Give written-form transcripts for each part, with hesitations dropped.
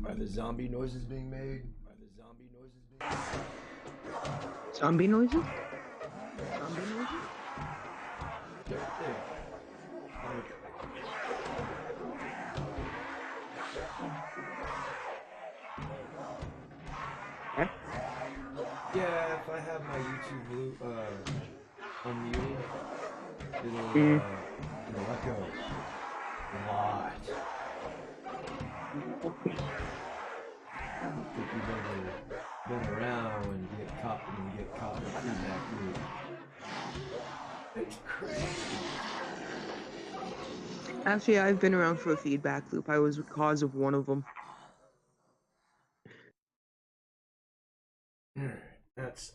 Are the zombie noises being made? Are the zombie noises being made? Zombie noises? Zombie noises? Yeah. Yeah, if I have my YouTube loop unmuted, it'll echo a lot. I don't think you've ever been around when you get caught in a feedback loop. It's crazy. Actually, I've been around for a feedback loop. I was the cause of one of them. That's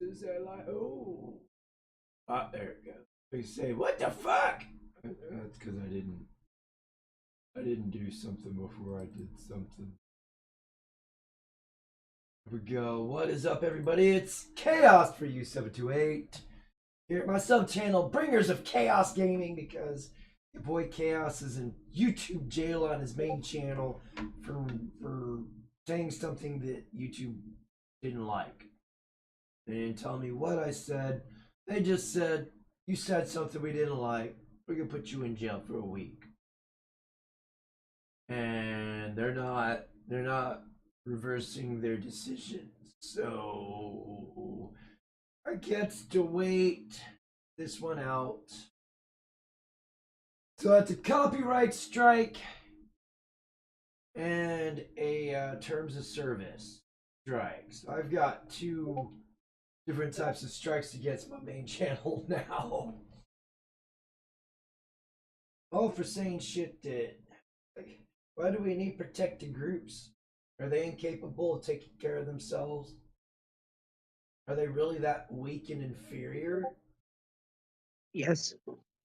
is that like there we go. They say what the fuck? That's because I didn't do something before I did something. Here we go. What is up, everybody? It's Chaos for you 728 here at my sub channel, Bringers of Chaos Gaming, because your boy Chaos is in YouTube jail on his main channel for saying something that YouTube didn't like. They didn't tell me what I said. They just said, you said something we didn't like. We're gonna put you in jail for a week. And they're not reversing their decision. So I get to wait this one out. So it's a copyright strike and a terms of service strike. So I've got two different types of strikes against my main channel now. All for saying shit that, like, why do we need protected groups? Are they incapable of taking care of themselves? Are they really that weak and inferior? Yes.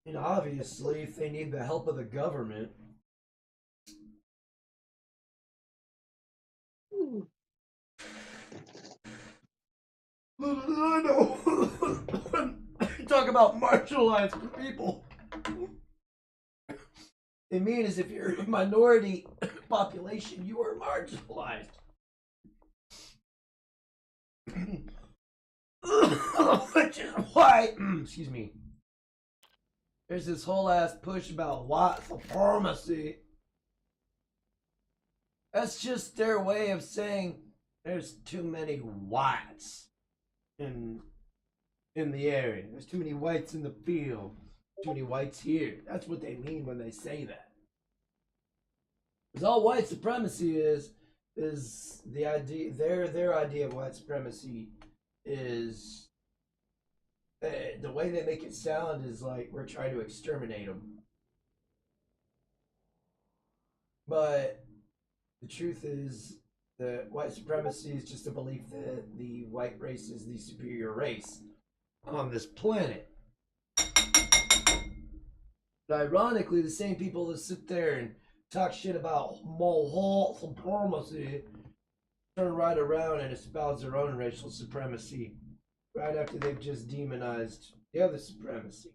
And obviously, if they need the help of the government. I know. When you talk about marginalized people, they mean as if you're a minority population, you are marginalized. Which is why, excuse me, there's this whole ass push about white supremacy. That's just their way of saying there's too many whites in the area. There's too many whites in the field. Too many whites here. That's what they mean when they say that. Because all white supremacy is the idea. Their idea of white supremacy is the way they make it sound is like we're trying to exterminate them. But the truth is that white supremacy is just a belief that the white race is the superior race on this planet. But ironically, the same people that sit there and talk shit about white supremacy turn right around and espouse their own racial supremacy right after they've just demonized the other supremacy.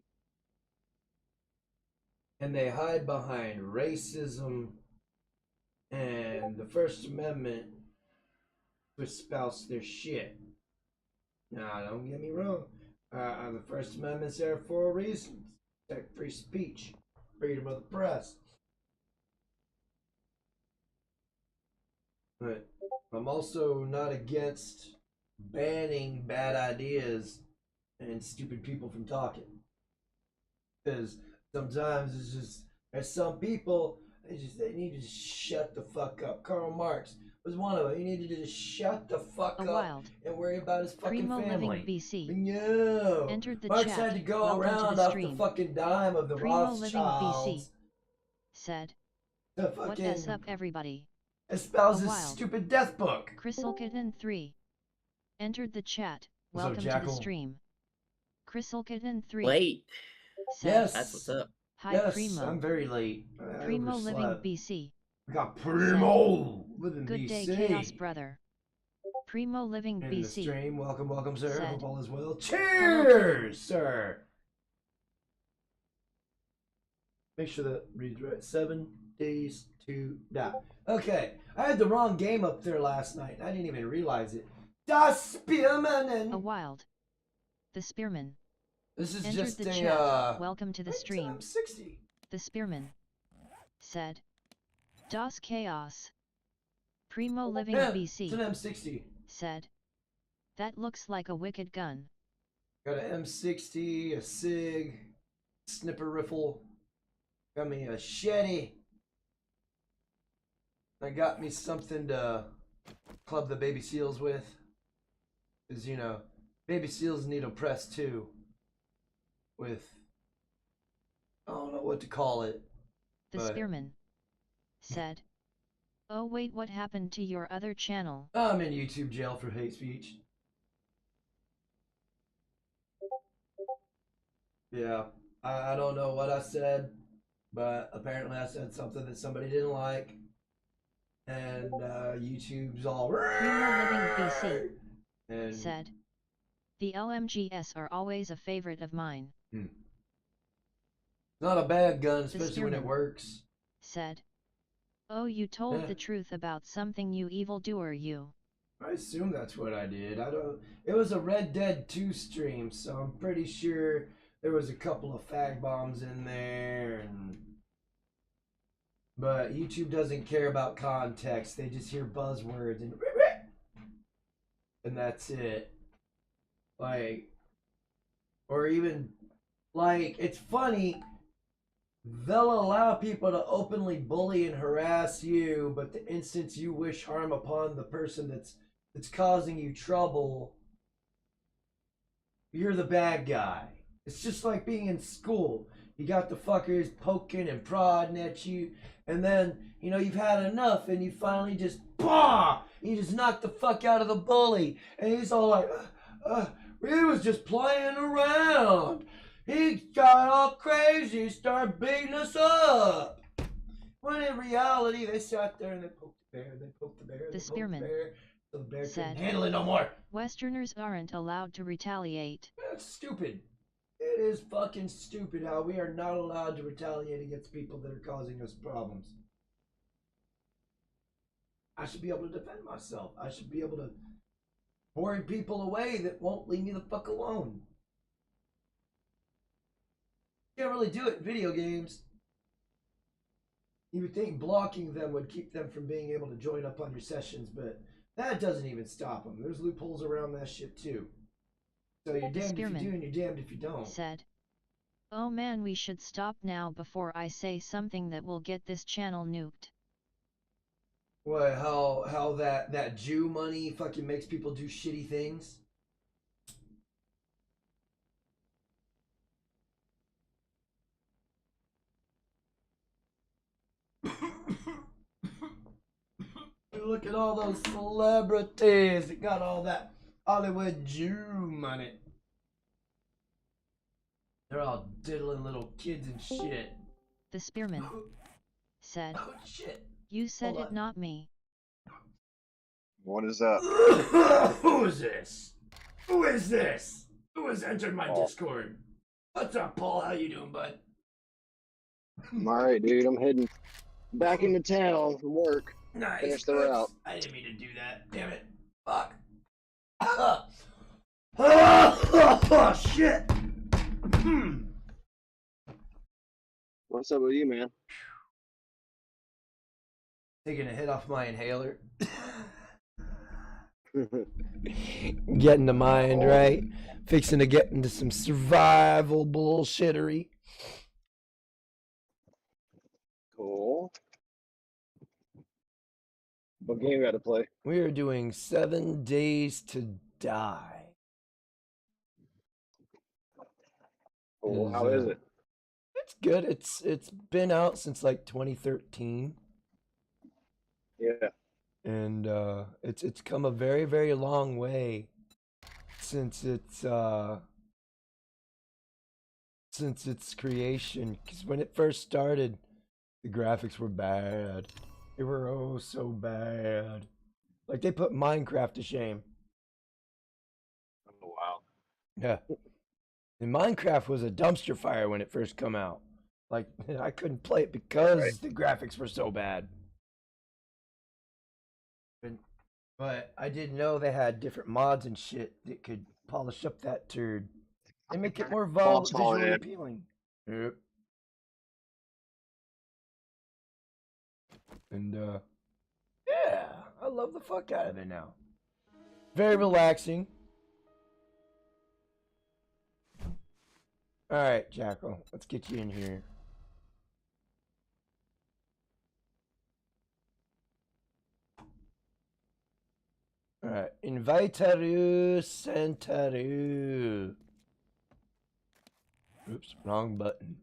And they hide behind racism and the First Amendment to espouse their shit. Now, don't get me wrong. The First Amendment's there for a reason. Protect free speech, freedom of the press. But I'm also not against banning bad ideas and stupid people from talking. Because sometimes it's just, there's some people, they need to shut the fuck up. Karl Marx was one of them. He needed to just shut the fuck up and worry about his fucking Primo family. Living BC. No. Entered the Marx chat. had to go Welcome around to the off stream. the fucking dime of the Primo Living BC. Rothschilds. Said. To What s up, everybody? espouse his stupid death book. Chriselkitten 3. Entered the chat. What's up, Welcome to Jackal? the stream. Chriselkitten 3. Late. Said. Yes. That's what's up. Hi, Yes, Primo. I'm very late. Primo Living BC. We got Primo Living Good BC. day, Chaos brother. Primo Living in the BC. stream. Welcome, welcome, sir. Said. Hope all is well. Cheers, sir. Make sure that reads right. 7 days to die. Okay, I had the wrong game up there last night. I didn't even realize it. Das Spearman. A wild. The Spearman. This is Entered just the a chat. Welcome to the wait, stream. I'm 60. The Spearman. Said. Das Chaos. Primo Living Yeah, BC. it's an M60. Said. That looks like a wicked gun. Got an M60, a SIG, snipper rifle. Got me a Shetty. I got me something to club the baby seals with. Because, you know, baby seals need a press too. With, I don't know what to call it. The but Spearman. Said. Oh wait, what happened to your other channel? I'm in YouTube jail for hate speech. Yeah, I don't know what I said, but apparently I said something that somebody didn't like. And YouTube's all Primo Living BC. and Said. The LMGs are always a favorite of mine. it's not a bad gun, The especially when it Spearman. works. Said. Oh, you told Yeah. the truth about something, you evildoer, you. I assume that's what I did. I don't. It was a Red Dead 2 stream, so I'm pretty sure there was a couple of fag bombs in there. But YouTube doesn't care about context. They just hear buzzwords and that's it. Like, or even like it's funny. They'll allow people to openly bully and harass you, but the instant you wish harm upon the person that's causing you trouble, you're the bad guy. It's just like being in school. You got the fuckers poking and prodding at you, and then, you know, you've had enough, and you finally just, bah! You just knock the fuck out of the bully, and he's all like, he was just playing around. He got all crazy, started beating us up. When in reality, they sat there and they poked the bear, they poked the bear, The they poked the Spearman. bear, so the bear Said. couldn't handle it no more. Westerners aren't allowed to retaliate. That's stupid. It is fucking stupid how we are not allowed to retaliate against people that are causing us problems. I should be able to defend myself. I should be able to worry people away that won't leave me the fuck alone. Can't really do it in video games. You would think blocking them would keep them from being able to join up on your sessions, but that doesn't even stop them. There's loopholes around that shit too. So you're damned if you Spearman. do and you're damned if you don't. Said. Oh man, we should stop now before I say something that will get this channel nuked. What, how that Jew money fucking makes people do shitty things? Look at all those celebrities that got all that Hollywood Jew money. They're all diddling little kids and shit. The Spearman. Said. Oh shit. You said Hold it, on. not me. What is that? Who is this? Who is this? Who has entered my Paul. Discord? What's up, Paul? How you doing, bud? I'm alright, dude. I'm heading back into town from work. Nice. Finish the route. I didn't mean to do that. Damn it. Fuck. Oh, shit. What's up with you, man? Taking a hit off my inhaler. Getting the mind right. Fixing to get into some survival bullshittery. Cool. What game you got to play? We are doing 7 Days to Die. Cool. How is it? It's good. It's been out since like 2013, Yeah. and it's come a very, very long way since its creation. Because when it first started, the graphics were bad. They were oh so bad. Like they put Minecraft to shame. Oh, wow. Yeah. And Minecraft was a dumpster fire when it first come out. Like I couldn't play it because the graphics were so bad. But I didn't know they had different mods and shit that could polish up that turd and make it more Boss on visually it. appealing. Yep. And yeah, I love the fuck out of it now. Very relaxing. All right, Jackal, let's get you in here. All right, Invitaru Sentaru. Oops, wrong button.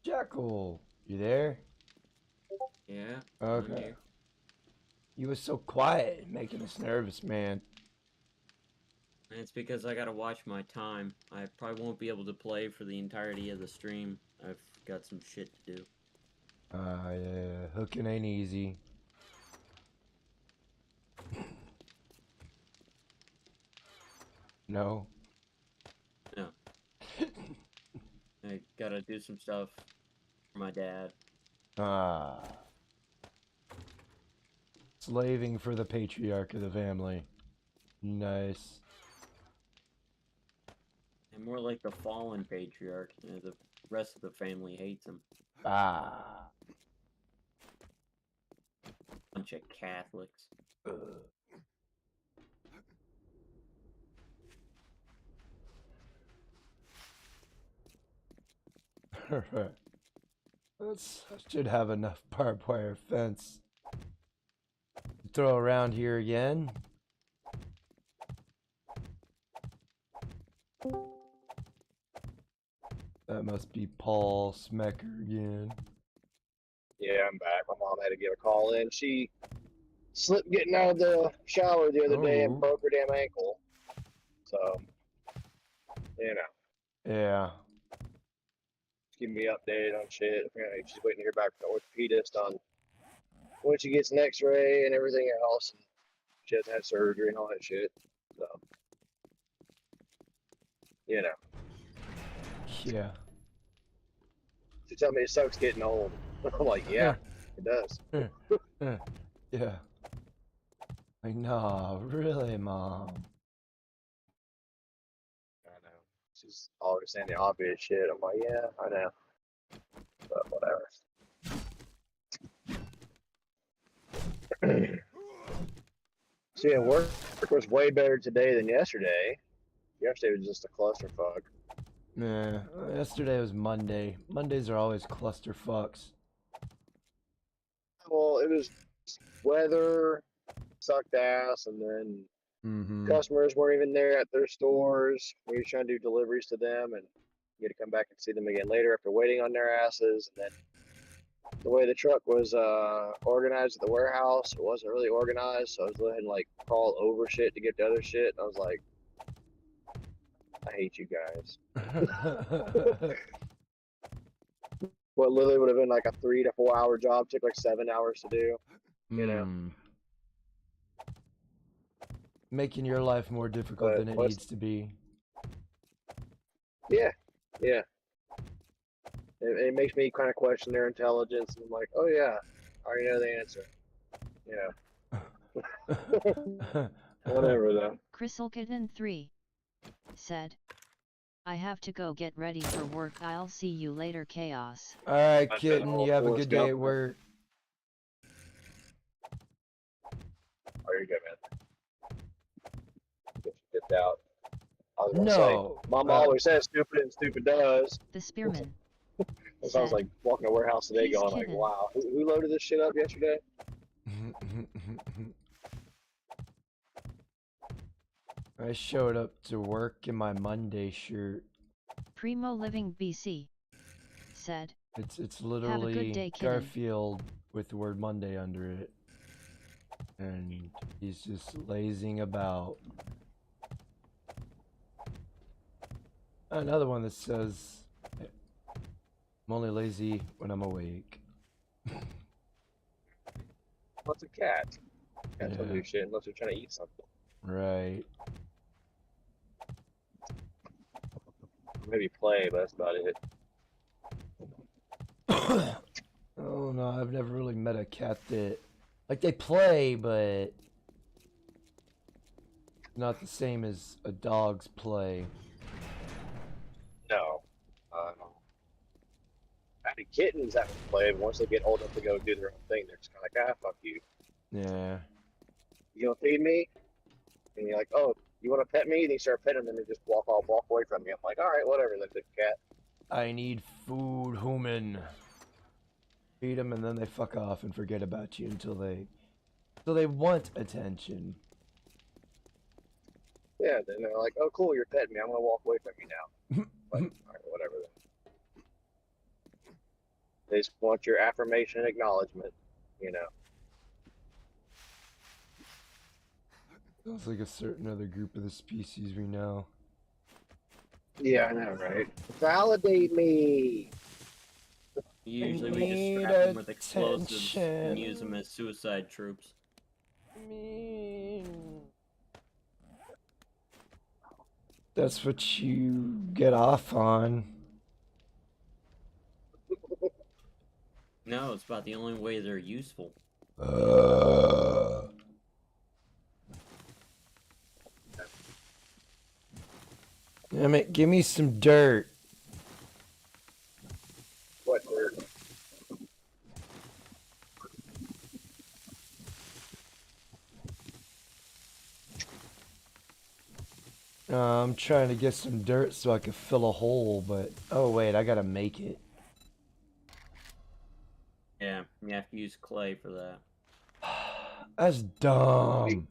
Jackal, you there? Yeah. Okay. I'm here. You was so quiet, making us nervous, man. It's because I gotta watch my time. I probably won't be able to play for the entirety of the stream. I've got some shit to do. Yeah, hooking ain't easy. No. No. I gotta do some stuff for my dad. Ah. Slaving for the patriarch of the family. Nice. And more like the fallen patriarch. You know, the rest of the family hates him. Ah. Bunch of Catholics. I should have enough barbed wire fence to throw around here again. That must be Paul Smecker again. Yeah, I'm back. My mom had to give a call in. She slipped getting out of the shower the other day and Oh. broke her damn ankle. So, you know, Yeah. keep me updated on shit. Apparently, she's waiting to hear back from the orthopedist on when she gets an X-ray and everything else. And she has to have surgery and all that shit. So, you know, Yeah. she told me it sucks getting old. I'm like, yeah, it does. Yeah. Like, no, really, Mom. I know. She's always saying the obvious shit. I'm like, yeah, I know. But whatever. See, work was way better today than yesterday. Yesterday was just a clusterfuck. Yeah. Yesterday was Monday. Mondays are always cluster fucks. Well, it was weather, sucked ass, and then Mm-hmm. customers weren't even there at their stores. We were trying to do deliveries to them, and you had to come back and see them again later after waiting on their asses. And then the way the truck was organized at the warehouse, it wasn't really organized, so I was letting like crawl over shit to get to other shit. And I was like, I hate you guys. What literally would have been like a 3 to 4 hour job took like 7 hours to do. You know. Making your life more difficult But than it what's- needs to be. Yeah, yeah. It makes me kind of question their intelligence, and I'm like, oh yeah, I already know the answer. You know. Whatever though. Chrysalkitten3 said, I have to go get ready for work. I'll see you later, Chaos. Alright, That's kitten, all you have a Forrest good day at Gump. work. Oh, you're good, man. Get dipped out. I was gonna say, No. Mom always says stupid and stupid does. The Spearman So I was said, like walking a warehouse today Peace, going like, kitten. wow, who loaded this shit up yesterday? I showed up to work in my Monday shirt. Primo Living BC said, It's literally day, kitten. Garfield with the word Monday under it. And he's just lazing about. Another one that says I'm only lazy when I'm awake. What's a cat? Cats don't Yeah. do shit unless they're trying to eat something. Right. Maybe play, but that's about it. Oh no, I've never really met a cat that, like, they play, but not the same as a dog's play. No. I think kittens that would play, but once they get old enough to go do their own thing, they're just kind of like, fuck you. Yeah. You gonna feed me? And you're like, oh, you want to pet me? And you start petting them and they just walk away from you. I'm like, all right, whatever, then the cat. I need food, human. Feed them and then they fuck off and forget about you until they want attention. Yeah, then they're like, oh, cool, you're petting me. I'm gonna walk away from you now. Like, all right, whatever then. They just want your affirmation and acknowledgement, you know. Sounds like a certain other group of the species we know. Yeah, I know, right? Validate me. Usually we just Need strap them with explosives and attention. use them as suicide troops. That's what you get off on. No, it's about the only way they're useful. Damn it, give me some dirt. What word? I'm trying to get some dirt so I can fill a hole, but oh wait, I gotta make it. Yeah, you have to use clay for that. That's dumb.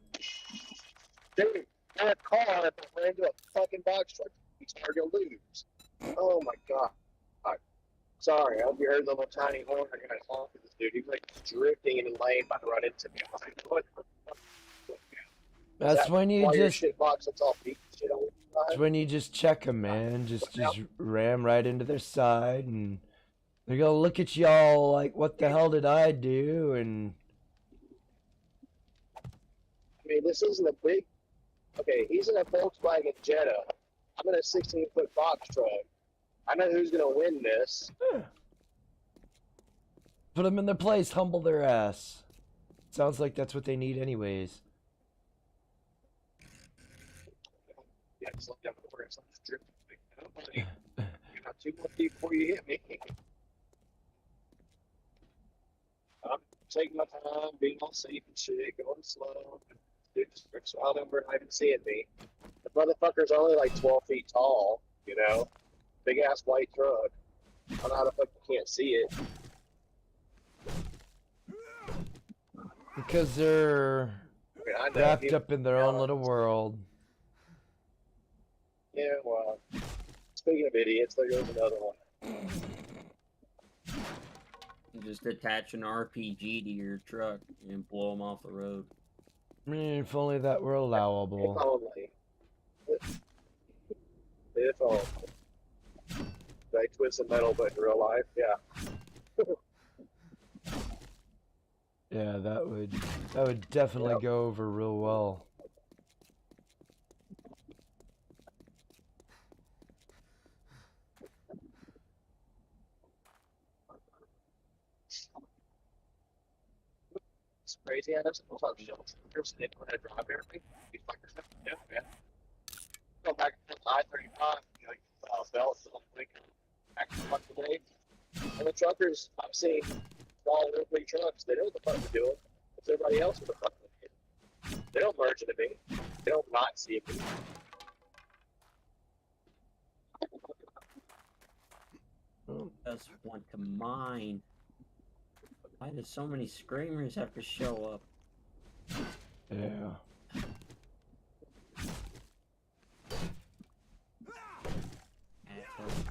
Dude, that car if it ran into a fucking box truck, we are gonna lose. Oh my god. Sorry, I hope you heard the little tiny horn. I got honk at this dude. He's like drifting in the lane about to run into me. I'm like, what the fuck? That's when you why your just shit box that's all beat shit on the that's side? when you just check them, man. Just ram right into their side, and they're gonna look at y'all like, "What the hell did I do?" And I mean, this isn't a big. Okay, he's in a Volkswagen Jetta. I'm in a 16-foot box truck. I know who's gonna win this. put them in their place, humble their ass. Sounds like that's what they need, anyways. Yeah, just look down the floor. It's just drifting. You're not too much deep before you hit me. I'm taking my time, being all safe and shit, going slow. Dude just drifts wild over and not even seeing me. The motherfucker's only like 12 feet tall, you know? Big ass white truck. I don't know how the fuck you can't see it. Because they're I mean, I know. wrapped up in their own little world. Yeah, well, speaking of idiots, there goes another one. You just attach an RPG to your truck and blow them off the road. I mean, if only that were If allowable. only. If only. They twist the metal, but in real life, yeah. Yeah, that would definitely Yep. go over real well. It's crazy. I know some people talk shit. There's an input drive everything. These fuckers have to do it. Go back to I-35, like, belts and everything. Actually, once a day. And the truckers, I'm seeing small little big trucks. They know what the fuck they're doing. It's everybody else what the fuck they're doing. They don't merge into me. They don't not see me. Just want to mine. Why do so many screamers have to show up? Yeah. Assholes.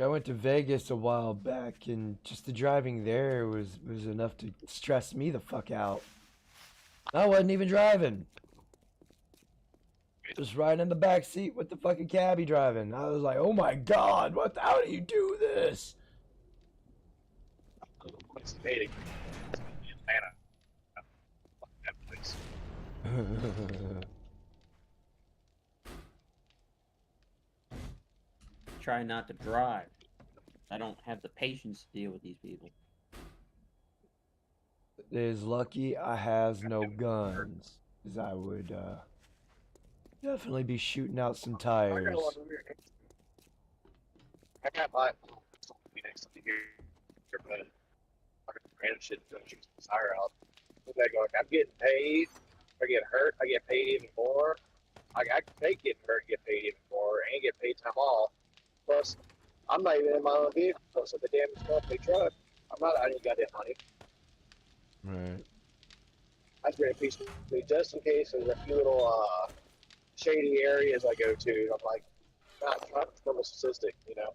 I went to Vegas a while back, and just the driving there was enough to stress me the fuck out. I wasn't even driving. Just riding in the back seat with the fucking cabbie driving. I was like, oh my god, how do you do this? It's dating. Atlanta. Fuck that place. Try not to drive. I don't have the patience to deal with these people. It is lucky I has no guns, 'cause I would definitely be shooting out some I got tires. one over here. I got my next to here, but I got random shit don't shoot the tire out. I'm getting paid. If I get hurt, I get paid even more. I can take getting hurt, get paid even more, and get paid time off. Plus, I'm not even in my own vehicle, so the damn company truck. I'm not out any goddamn money. Right. That's very peaceful. Just in case there's a few little shady areas I go to, I'm like, not trying to become a statistic, you know.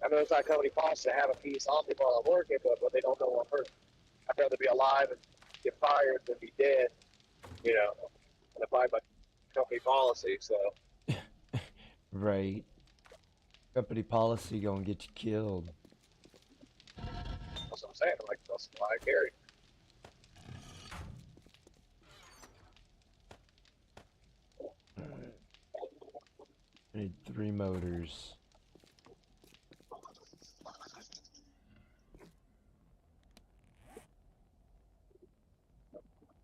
I know it's not company policy to have a piece on me while I'm working, but they don't know one person. I'd rather be alive and get fired than be dead, you know, and abide by company policy. So Right. Company policy gonna get you killed. that's what I'm saying. Like, that's why I carry. Alright. I need 3 motors.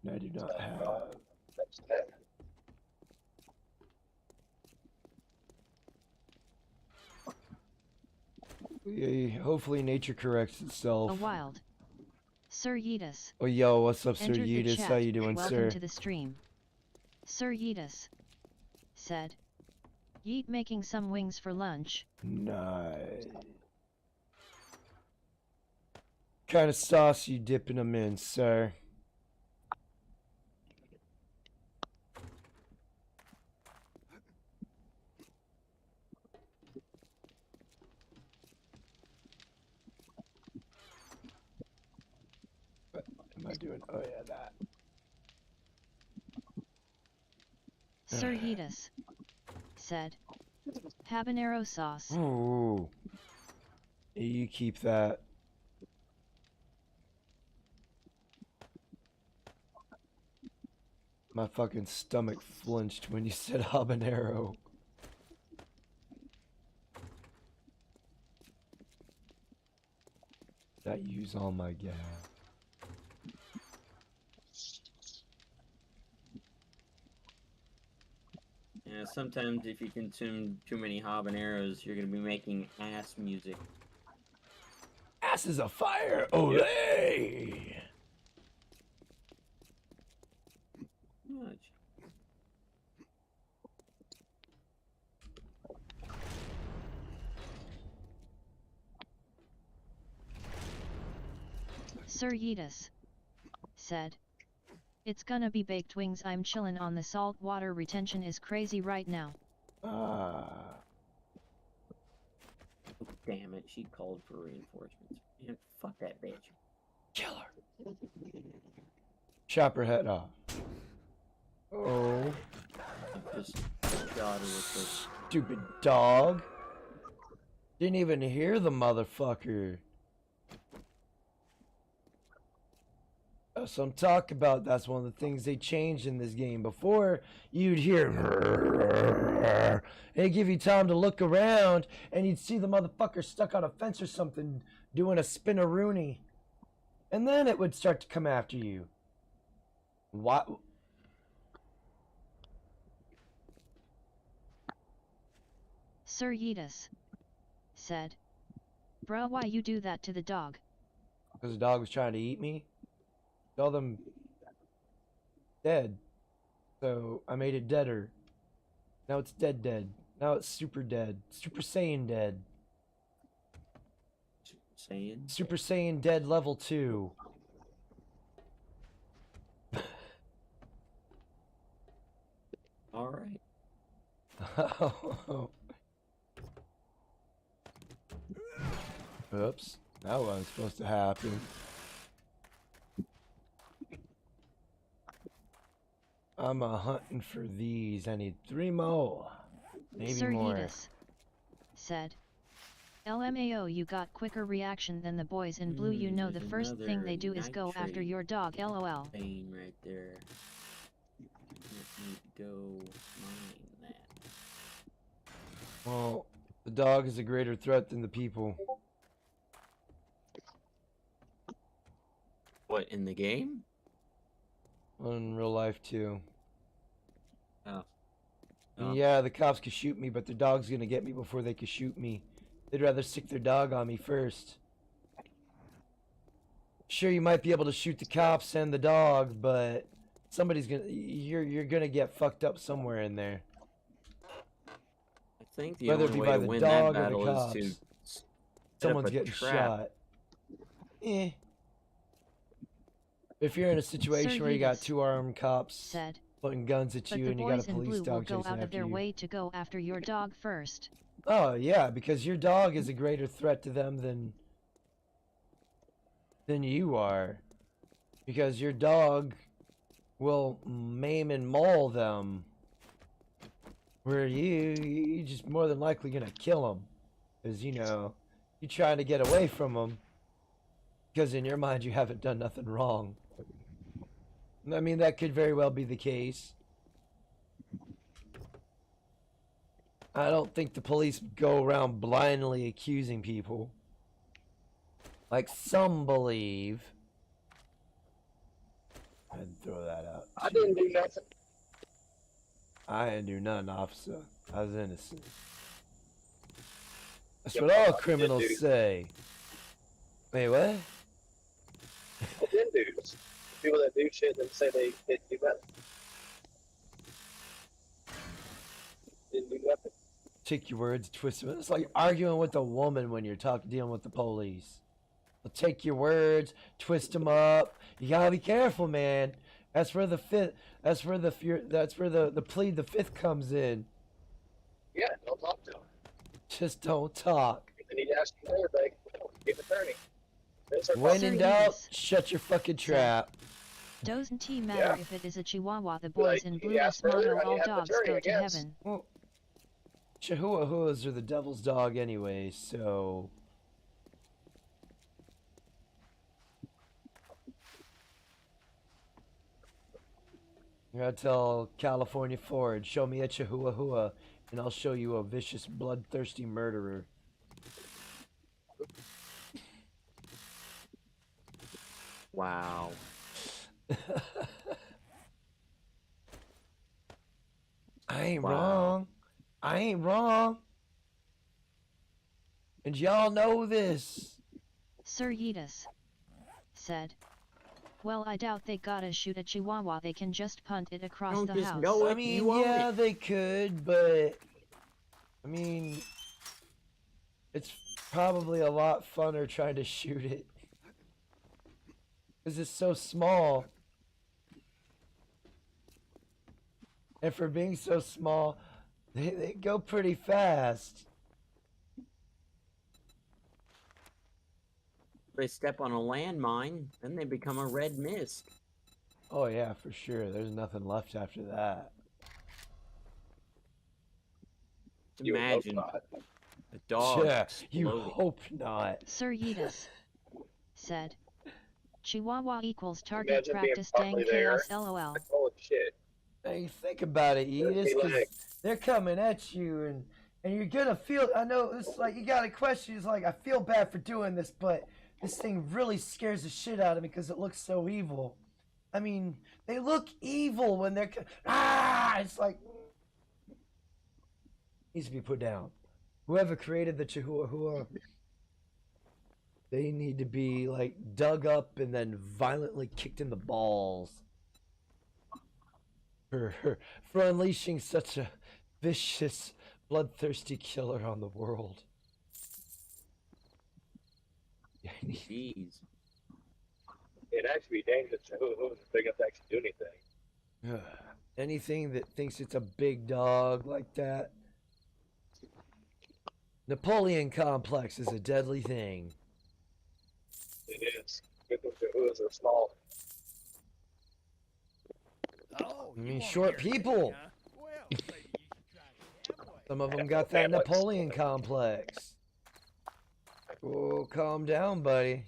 I do not have. That's that. Yay, hopefully nature corrects itself. A wild. Sir Yeetus. Oh yo, what's up, Sir Entered the Yeetus? chat. How you doing, Welcome sir? to the stream. Sir Yeetus said, Yeet making some wings for lunch. Nice. Kind of sauce you dipping them in, sir? What am I doing? Oh yeah, that. Sir Yeetus said, habanero sauce. Ooh. You keep that. My fucking stomach flinched when you said habanero. That use all my gas. Yeah, sometimes if you consume too many habaneros, you're gonna be making ass music. Ass is a fire! Olay! Much. Sir Yeetus said, it's gonna be baked wings. I'm chillin' on the salt water retention is crazy right now. Ah. Oh, damn it, she called for reinforcements. Man, fuck that bitch. Kill her. Chop her head off. Oh. Just shot her with this. Stupid dog. Didn't even hear the motherfucker. That's what I'm talking about. That's one of the things they changed in this game. Before, you'd hear and it'd give you time to look around and you'd see the motherfucker stuck on a fence or something doing a spin-a-rooney. And then it would start to come after you. What? Sir Yeetus said, bruh, why you do that to the dog? Because the dog was trying to eat me. Tell them dead. So I made it deader. Now it's dead. Now it's super dead. Super Saiyan dead. Saying? Super Saiyan dead level 2. Alright. Oops. That wasn't supposed to happen. I'm hunting for these. I need 3 more. Maybe Sir more. Yeetus said. LMAO, you got quicker reaction than the boys in blue. You know the There's first thing they do another is go after nitrate your dog. LOL. vein right there. Let me go mine that. Well, the dog is a greater threat than the people. What, in the game? In real life, too. Oh. And yeah, the cops could shoot me, but the dog's gonna get me before they could shoot me. They'd rather stick their dog on me first. Sure, you might be able to shoot the cops and the dog, but somebody's gonna you're gonna get fucked up somewhere in there. I think the Whether it only be way by to the win that dog or the battle is cops. to set Someone's up a getting trap. shot. If you're in a situation where you got Yeetus 2 armed cops said. pointing guns at But you the and you got boys a in police blue will dog go chasing out of after their you. way to go after your dog first. Oh yeah, because your dog is a greater threat to them than you are. Because your dog will maim and maul them. Where you just more than likely gonna kill them. Because, you know, you're trying to get away from them. Because in your mind you haven't done nothing wrong. I mean, that could very well be the case. I don't think the police go around blindly accusing people. Like some believe. I'd throw that out. I didn't do nothing. I didn't do nothing, officer. I was innocent. That's Yep, what all I criminals did do. say. Wait, what? Them dudes. People that do shit and say they didn't do nothing. Didn't do nothing. Take your words, twist them. It's like arguing with a woman when you're dealing with the police. They'll take your words, twist them up. You gotta be careful, man. That's where the fifth. That's where the plead the fifth comes in. Yeah, don't talk to them. Just don't talk. They need to ask you everything. Get an attorney. That's our When Sir in doubt, Yeetus. shut your fucking trap. Doesn't T matter Yeah. if it is a Chihuahua? The Like, boys in you blue asked motto earlier, I all have an dogs attorney, go I to guess. heaven. Well, Chihuahuas are the devil's dog anyway, so. I gotta tell California Ford, show me a Chihuahua, and I'll show you a vicious, bloodthirsty murderer. Wow. I ain't Wow. wrong. I ain't wrong. And y'all know this. Sir Yeetus said. Well, I doubt they gotta shoot a Chihuahua. They can just punt it across Don't the just house. know I it, mean, you own yeah, it. they could, but I mean, it's probably a lot funner trying to shoot it because it's so small. And for being so small, they go pretty fast. They step on a landmine, then they become a red mist. Oh yeah, for sure. There's nothing left after that. You would hope Imagine not. a dog Yeah, you exploding. hope not. Sir Yeetus said. Chihuahua equals target Imagine being practice dang partly there. chaos LOL. Like, holy shit. Hey, think about it, There'd Edith, be because like- they're coming at you, and you're gonna feel. I know it's like you got a question. It's like I feel bad for doing this, but this thing really scares the shit out of me because it looks so evil. I mean, they look evil when they're It's like needs to be put down. Whoever created the Chihuahua, they need to be like dug up and then violently kicked in the balls for unleashing such a vicious, bloodthirsty killer on the world. Jeez. It'd actually be dangerous to who's big enough to actually do anything. Anything that thinks it's a big dog like that. Napoleon complex is a deadly thing. It is. Good thing Chihuahuas are small. Oh, I you mean, wanna short hear it, people. huh? Well, maybe you should try the Amway. Some of them got that Napoleon complex. Oh, calm down, buddy.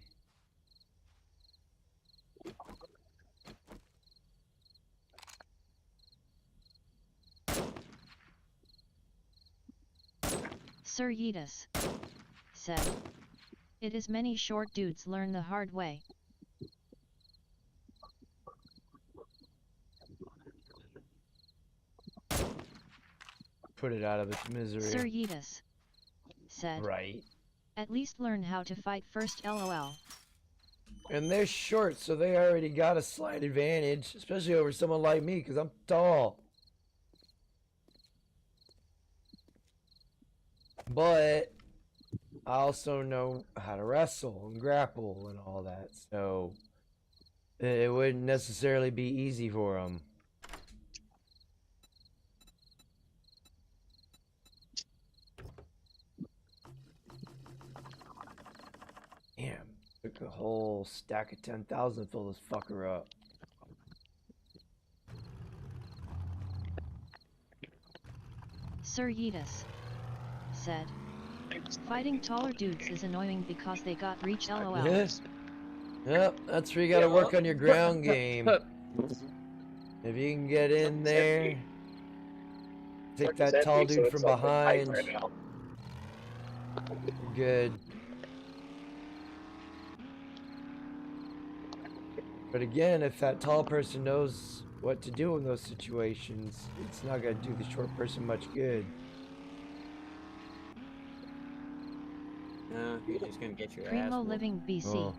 Sir Yeetus said, "It is many short dudes learn the hard way." Put it out of its misery. Sir Yeetus said, Right. "At least learn how to fight first, lol." And they're short, so they already got a slight advantage, especially over someone like me, because I'm tall. But I also know how to wrestle and grapple and all that, so it wouldn't necessarily be easy for them. Damn, took a whole stack of 10,000 to fill this fucker up. Sir Yeetus said, "Fighting taller dudes is annoying because they got reach, lol." Yes. Yep, that's where you gotta work on your ground game. If you can get in there, take that tall dude from behind, you're good. But again, if that tall person knows what to do in those situations, it's not gonna do the short person much good. No, you're just gonna get your ass Primo whooped. Living BC Well,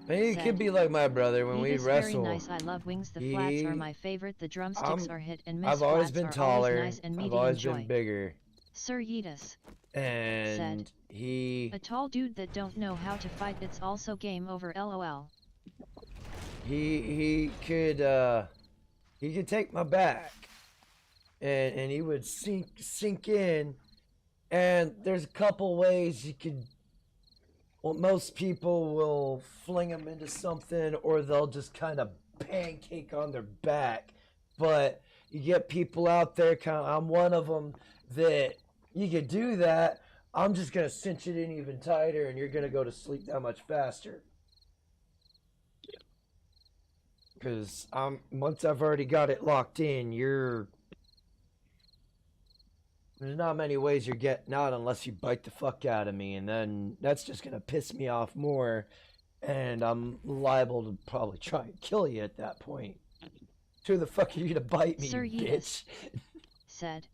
maybe it said, could be like my brother when we "Yeetus wrestle. very nice. I love wings. The flats are my favorite. The drumsticks are hit and miss. I've always Flats been are taller. always nice and I've meaty. always Enjoy." been bigger. Sir Yeetus And said, he "A tall dude that don't know how to fight, it's also game over, lol." he could take my back and he would sink in, and there's a couple ways you could, well, most people will fling them into something or they'll just kind of pancake on their back, but you get people out there I'm one of them that you could do that. I'm just gonna cinch it in even tighter and you're gonna go to sleep that much faster. Because once I've already got it locked in, there's not many ways you're getting out unless you bite the fuck out of me, and then that's just gonna piss me off more, and I'm liable to probably try and kill you at that point. Who the fuck are you to bite me, Sir you Yeetus bitch? said,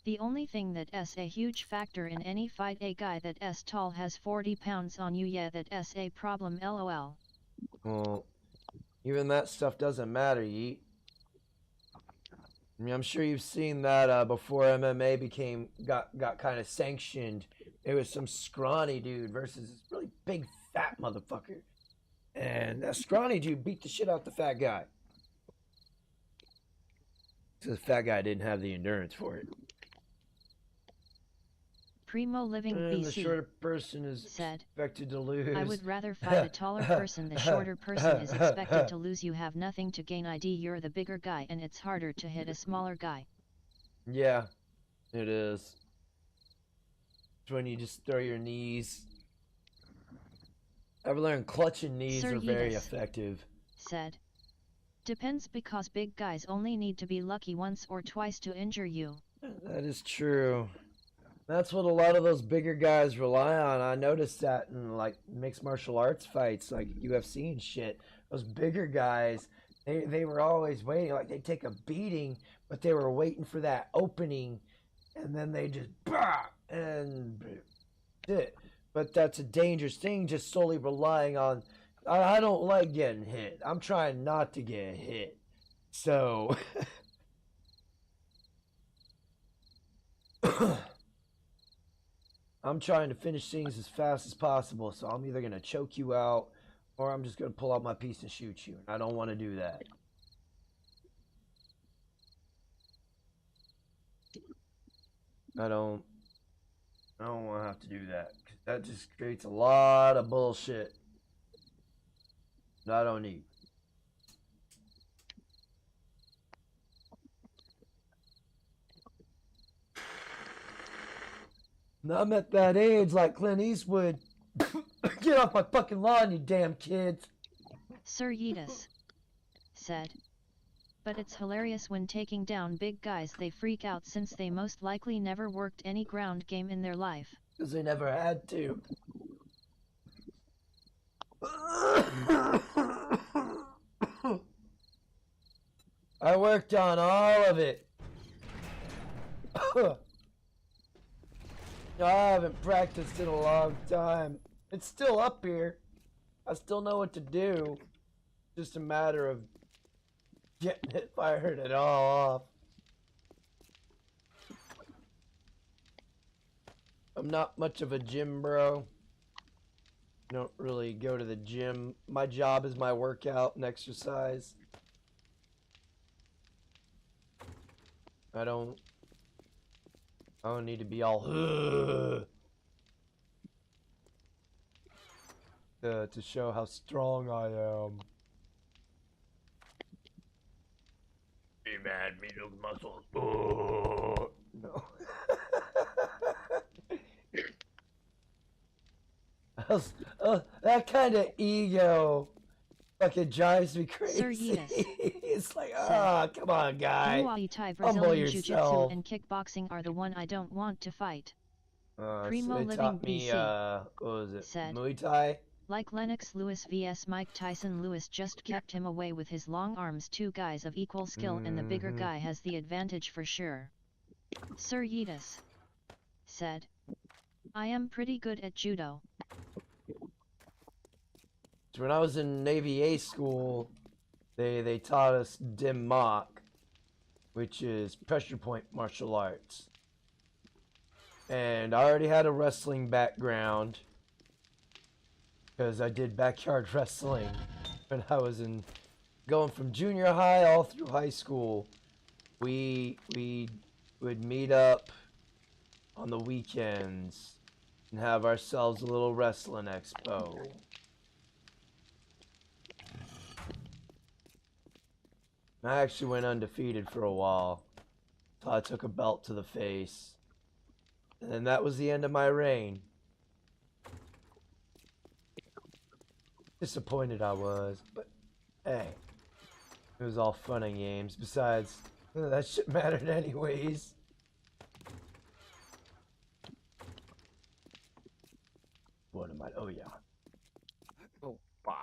"The only thing that's a huge factor in any fight, a guy that's tall has 40 pounds on you, yeah, that's a problem, lol." Well, even that stuff doesn't matter, Yeet. I mean, I'm sure you've seen that before MMA got kind of sanctioned. It was some scrawny dude versus this really big fat motherfucker, and that scrawny dude beat the shit out the fat guy. So the fat guy didn't have the endurance for it. Primo Living And the BC shorter person is said, expected to lose. "I would rather fight a taller person. The shorter person is expected to lose. You have nothing to gain. You're the bigger guy and it's harder to hit a smaller guy." Yeah, it is. It's when you just throw your knees. I've learned clutching knees Sir are very Yeetus effective. said, "Depends because big guys only need to be lucky once or twice to injure you." That is true. That's what a lot of those bigger guys rely on. I noticed that in like mixed martial arts fights, like UFC and shit. Those bigger guys, they were always waiting. Like they'd take a beating, but they were waiting for that opening, and then they just and it. But that's a dangerous thing, just solely relying on. I don't like getting hit. I'm trying not to get hit. So. I'm trying to finish things as fast as possible, so I'm either going to choke you out or I'm just going to pull out my piece and shoot you. I don't want to do that. I don't want to have to do that, 'cause that just creates a lot of bullshit that I don't need. I'm at that age like Clint Eastwood. Get off my fucking lawn, you damn kids. Sir Yeetus said. But it's hilarious when taking down big guys they freak out since they most likely never worked any ground game in their life. Because they never had to. I worked on all of it. I haven't practiced in a long time. It's still up here. I still know what to do. Just a matter of getting it fired it all off. I'm not much of a gym bro. Don't really go to the gym. My job is my workout and exercise. I don't need to be all to show how strong I am. Hey man, me look muscles. No. That kind of ego fucking drives me crazy. Sir Yeetus It's like, come on, guy. Muay Thai, Humble Brazilian yourself. Jiu-Jitsu, and kickboxing are the one I don't want to fight. So Primo they Living taught me, BC what was it? said. Muay Thai? Like Lennox Lewis vs Mike Tyson, Lewis just kept him away with his long arms. Two guys of equal skill and the bigger guy has the advantage for sure. Sir Yeetus said. I am pretty good at judo. So when I was in Navy A school, they taught us Dim Mak, which is pressure point martial arts. And I already had a wrestling background because I did backyard wrestling when I was going from junior high all through high school. We would meet up on the weekends and have ourselves a little wrestling expo. I actually went undefeated for a while, so I took a belt to the face. And then that was the end of my reign. Disappointed I was, but hey, it was all fun and games. Besides, that shit mattered anyways. What am I? Oh yeah. Oh, fuck.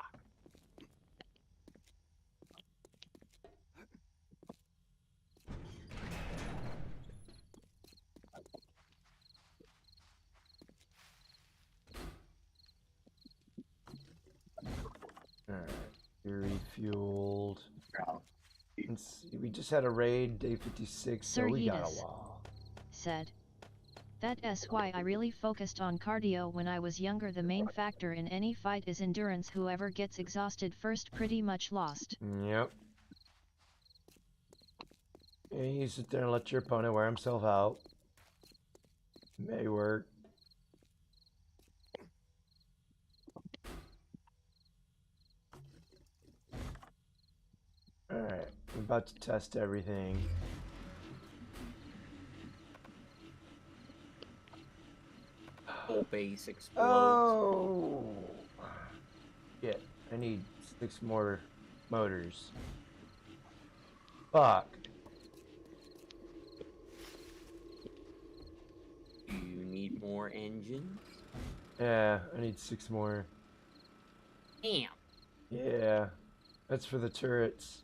Alright, you're refueled. Let's see, we just had a raid, day 56, so Sir we got a Yeetus while. said. That's why I really focused on cardio when I was younger. The main factor in any fight is endurance. Whoever gets exhausted first pretty much lost. Yep. Yeah, you sit there and let your opponent wear himself out. May work. Alright, I'm about to test everything. Whole base explodes. Oh! Yeah, I need 6 more motors. Fuck. Do you need more engines? Yeah, I need 6 more. Damn. Yeah, that's for the turrets.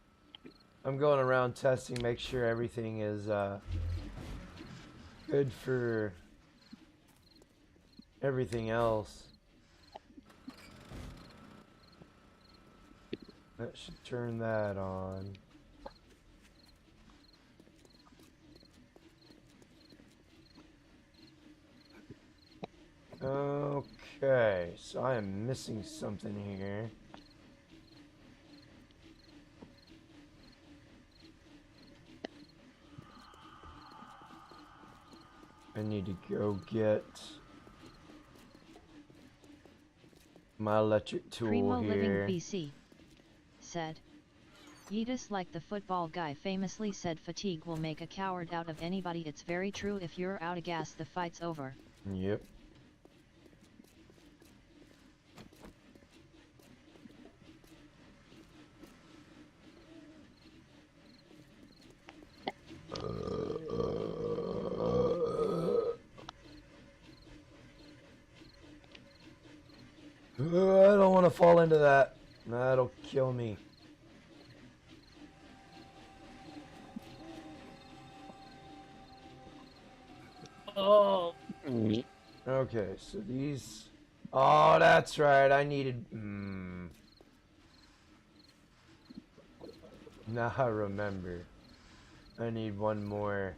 I'm going around testing, make sure everything is good for everything else. That should turn that on. Okay, so I am missing something here. I need to go get my electric tool Primo here. Living BC said. Yeetus, like the football guy famously said, fatigue will make a coward out of anybody. It's very true. If you're out of gas, the fight's over. Yep. I don't want to fall into that. That'll kill me. Oh. Okay, so these. Oh, that's right. I needed. Now I remember. I need one more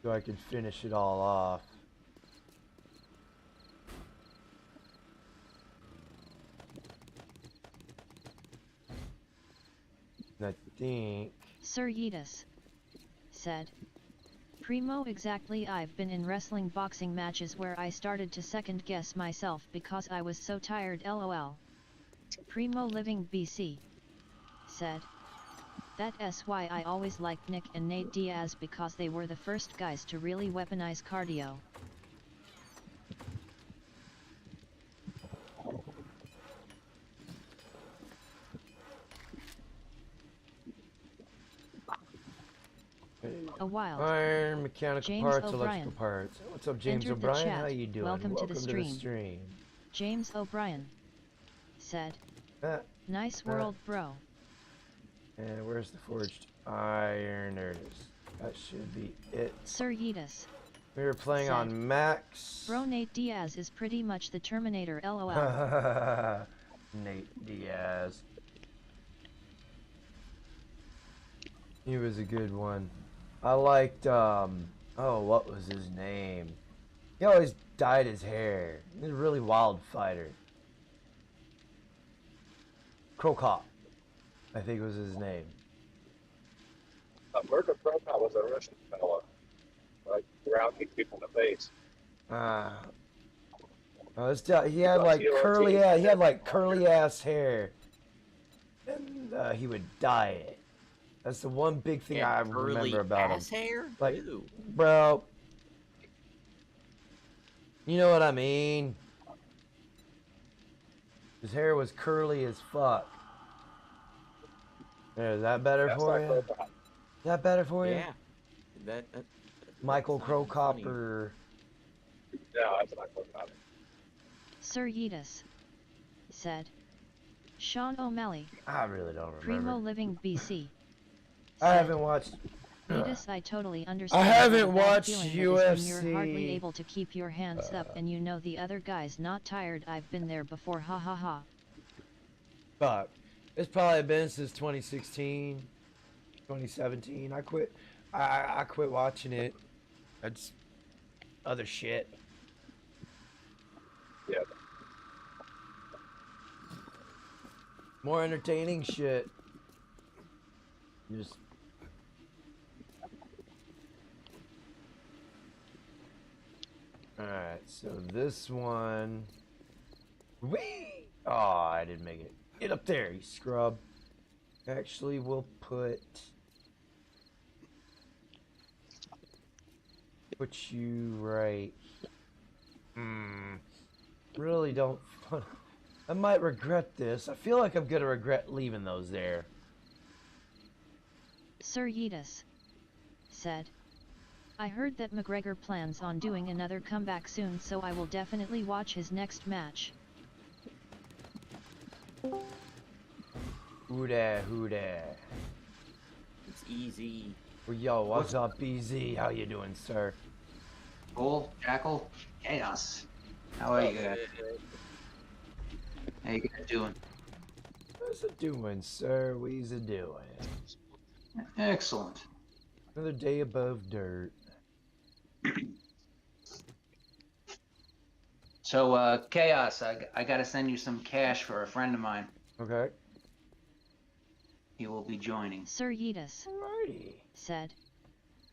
so I can finish it all off. I think. Sir Yeetus said. Primo, exactly. I've been in wrestling boxing matches where I started to second guess myself because I was so tired, lol. Primo Living BC said. That's why I always liked Nick and Nate Diaz, because they were the first guys to really weaponize cardio. A wild. Iron, mechanical James parts, O'Brien electrical parts. What's up, James entered the O'Brien? chat. How you doing? Welcome to the stream. stream. James O'Brien said. Nice world, bro. And where's the forged iron? There it is. That should be it. Sir Yeetus. We were playing said, on Max. Bro, Nate Diaz is pretty much the Terminator, lol. Nate Diaz. He was a good one. I liked, oh, what was his name? He always dyed his hair. He was a really wild fighter. Krokop, I think was his name. Mirko Krokop was a Russian fella. Like, round kick people in the face. Oh, he had like curly hair. He had like curly ass hair, and he would dye it. That's the one big thing I remember about him. Hair? Like, Ew. bro, you know what I mean? His hair was curly as fuck. There, is that better for you? Is that better for you? Yeah. That Michael that's not funny. Krokop. Yeah, that's not Krokop. Sir Yeetus said. Sean O'Malley. I really don't remember. Primo Living BC. I haven't watched. Yeetus, I totally understand. I haven't the bad watched feeling that is when you're hardly UFC. able to keep your hands up and you know the other guy's not tired. I've been there before, ha ha ha. Fuck. It's probably been since 2016, 2017. I quit. I quit watching it. That's other shit. Yeah. More entertaining shit. Just. Alright, so this one. Whee! Oh, I didn't make it. Get up there, you scrub. Actually, we'll put you right. Really don't. I might regret this. I feel like I'm gonna regret leaving those there. Sir Yeetus said. I heard that McGregor plans on doing another comeback soon, so I will definitely watch his next match. Who there? Who there? It's easy. Well, yo, what's up, BZ? How you doing, sir? Bull, Jackal, Chaos. How are you guys? How you guys doing? What's it doing, sir? What's it doing? Excellent. Another day above dirt. So, Chaos, I gotta send you some cash for a friend of mine. Okay. He will be joining. Sir Yeetus Alrighty. said.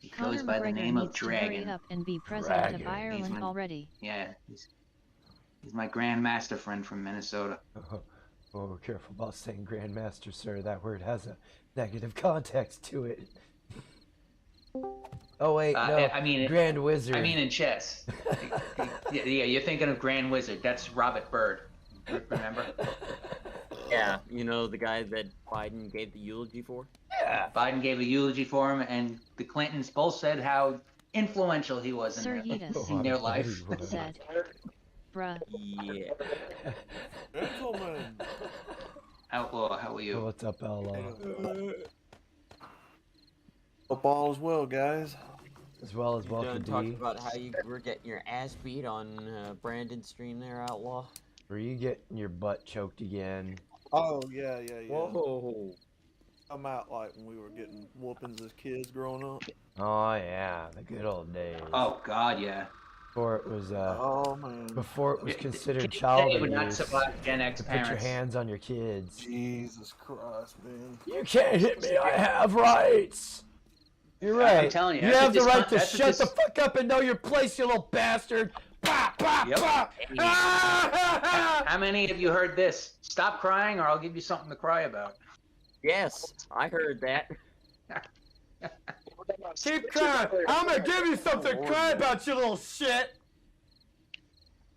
He Conor goes by the McGregor name of needs to hurry Dragon. up and be president of Dragon. Ireland He's my- already. Yeah, he's my grandmaster friend from Minnesota. Oh, careful about saying Grandmaster, sir. That word has a negative context to it. Oh wait, no. I mean, Grand Wizard. I mean in chess. Yeah, you're thinking of Grand Wizard. That's Robert Byrd. Remember? Yeah, you know the guy that Biden gave the eulogy for? yeah. Biden gave a eulogy for him, and the Clintons both said how influential he was Sir in Yeetus their life. said, bruh. Yeah. Gentlemen. Outlaw, how are you? What's up, Outlaw? Hope all is well, guys. As well as You done welcome talking D. about how you were getting your ass beat on Brandon's stream there, Outlaw? Were you getting your butt choked again? Oh, yeah. Whoa. I'm out like when we were getting whoopings as kids growing up. Oh yeah, the good old days. Oh God, yeah. Before it was Oh, man. before it was considered Kids child today would not abuse. survive Gen X To put your parents. hands on your kids. Jesus Christ, man. You can't hit me. I have rights. You're right. I'm telling you, you that's have a the right to that's a shut the fuck up and know your place, you little bastard. Bah, bah, Yep. bah. Ah! How many of you heard this? Stop crying, or I'll give you something to cry about. Yes, I heard that. Keep crying. I'm gonna give you something to cry about, you little shit.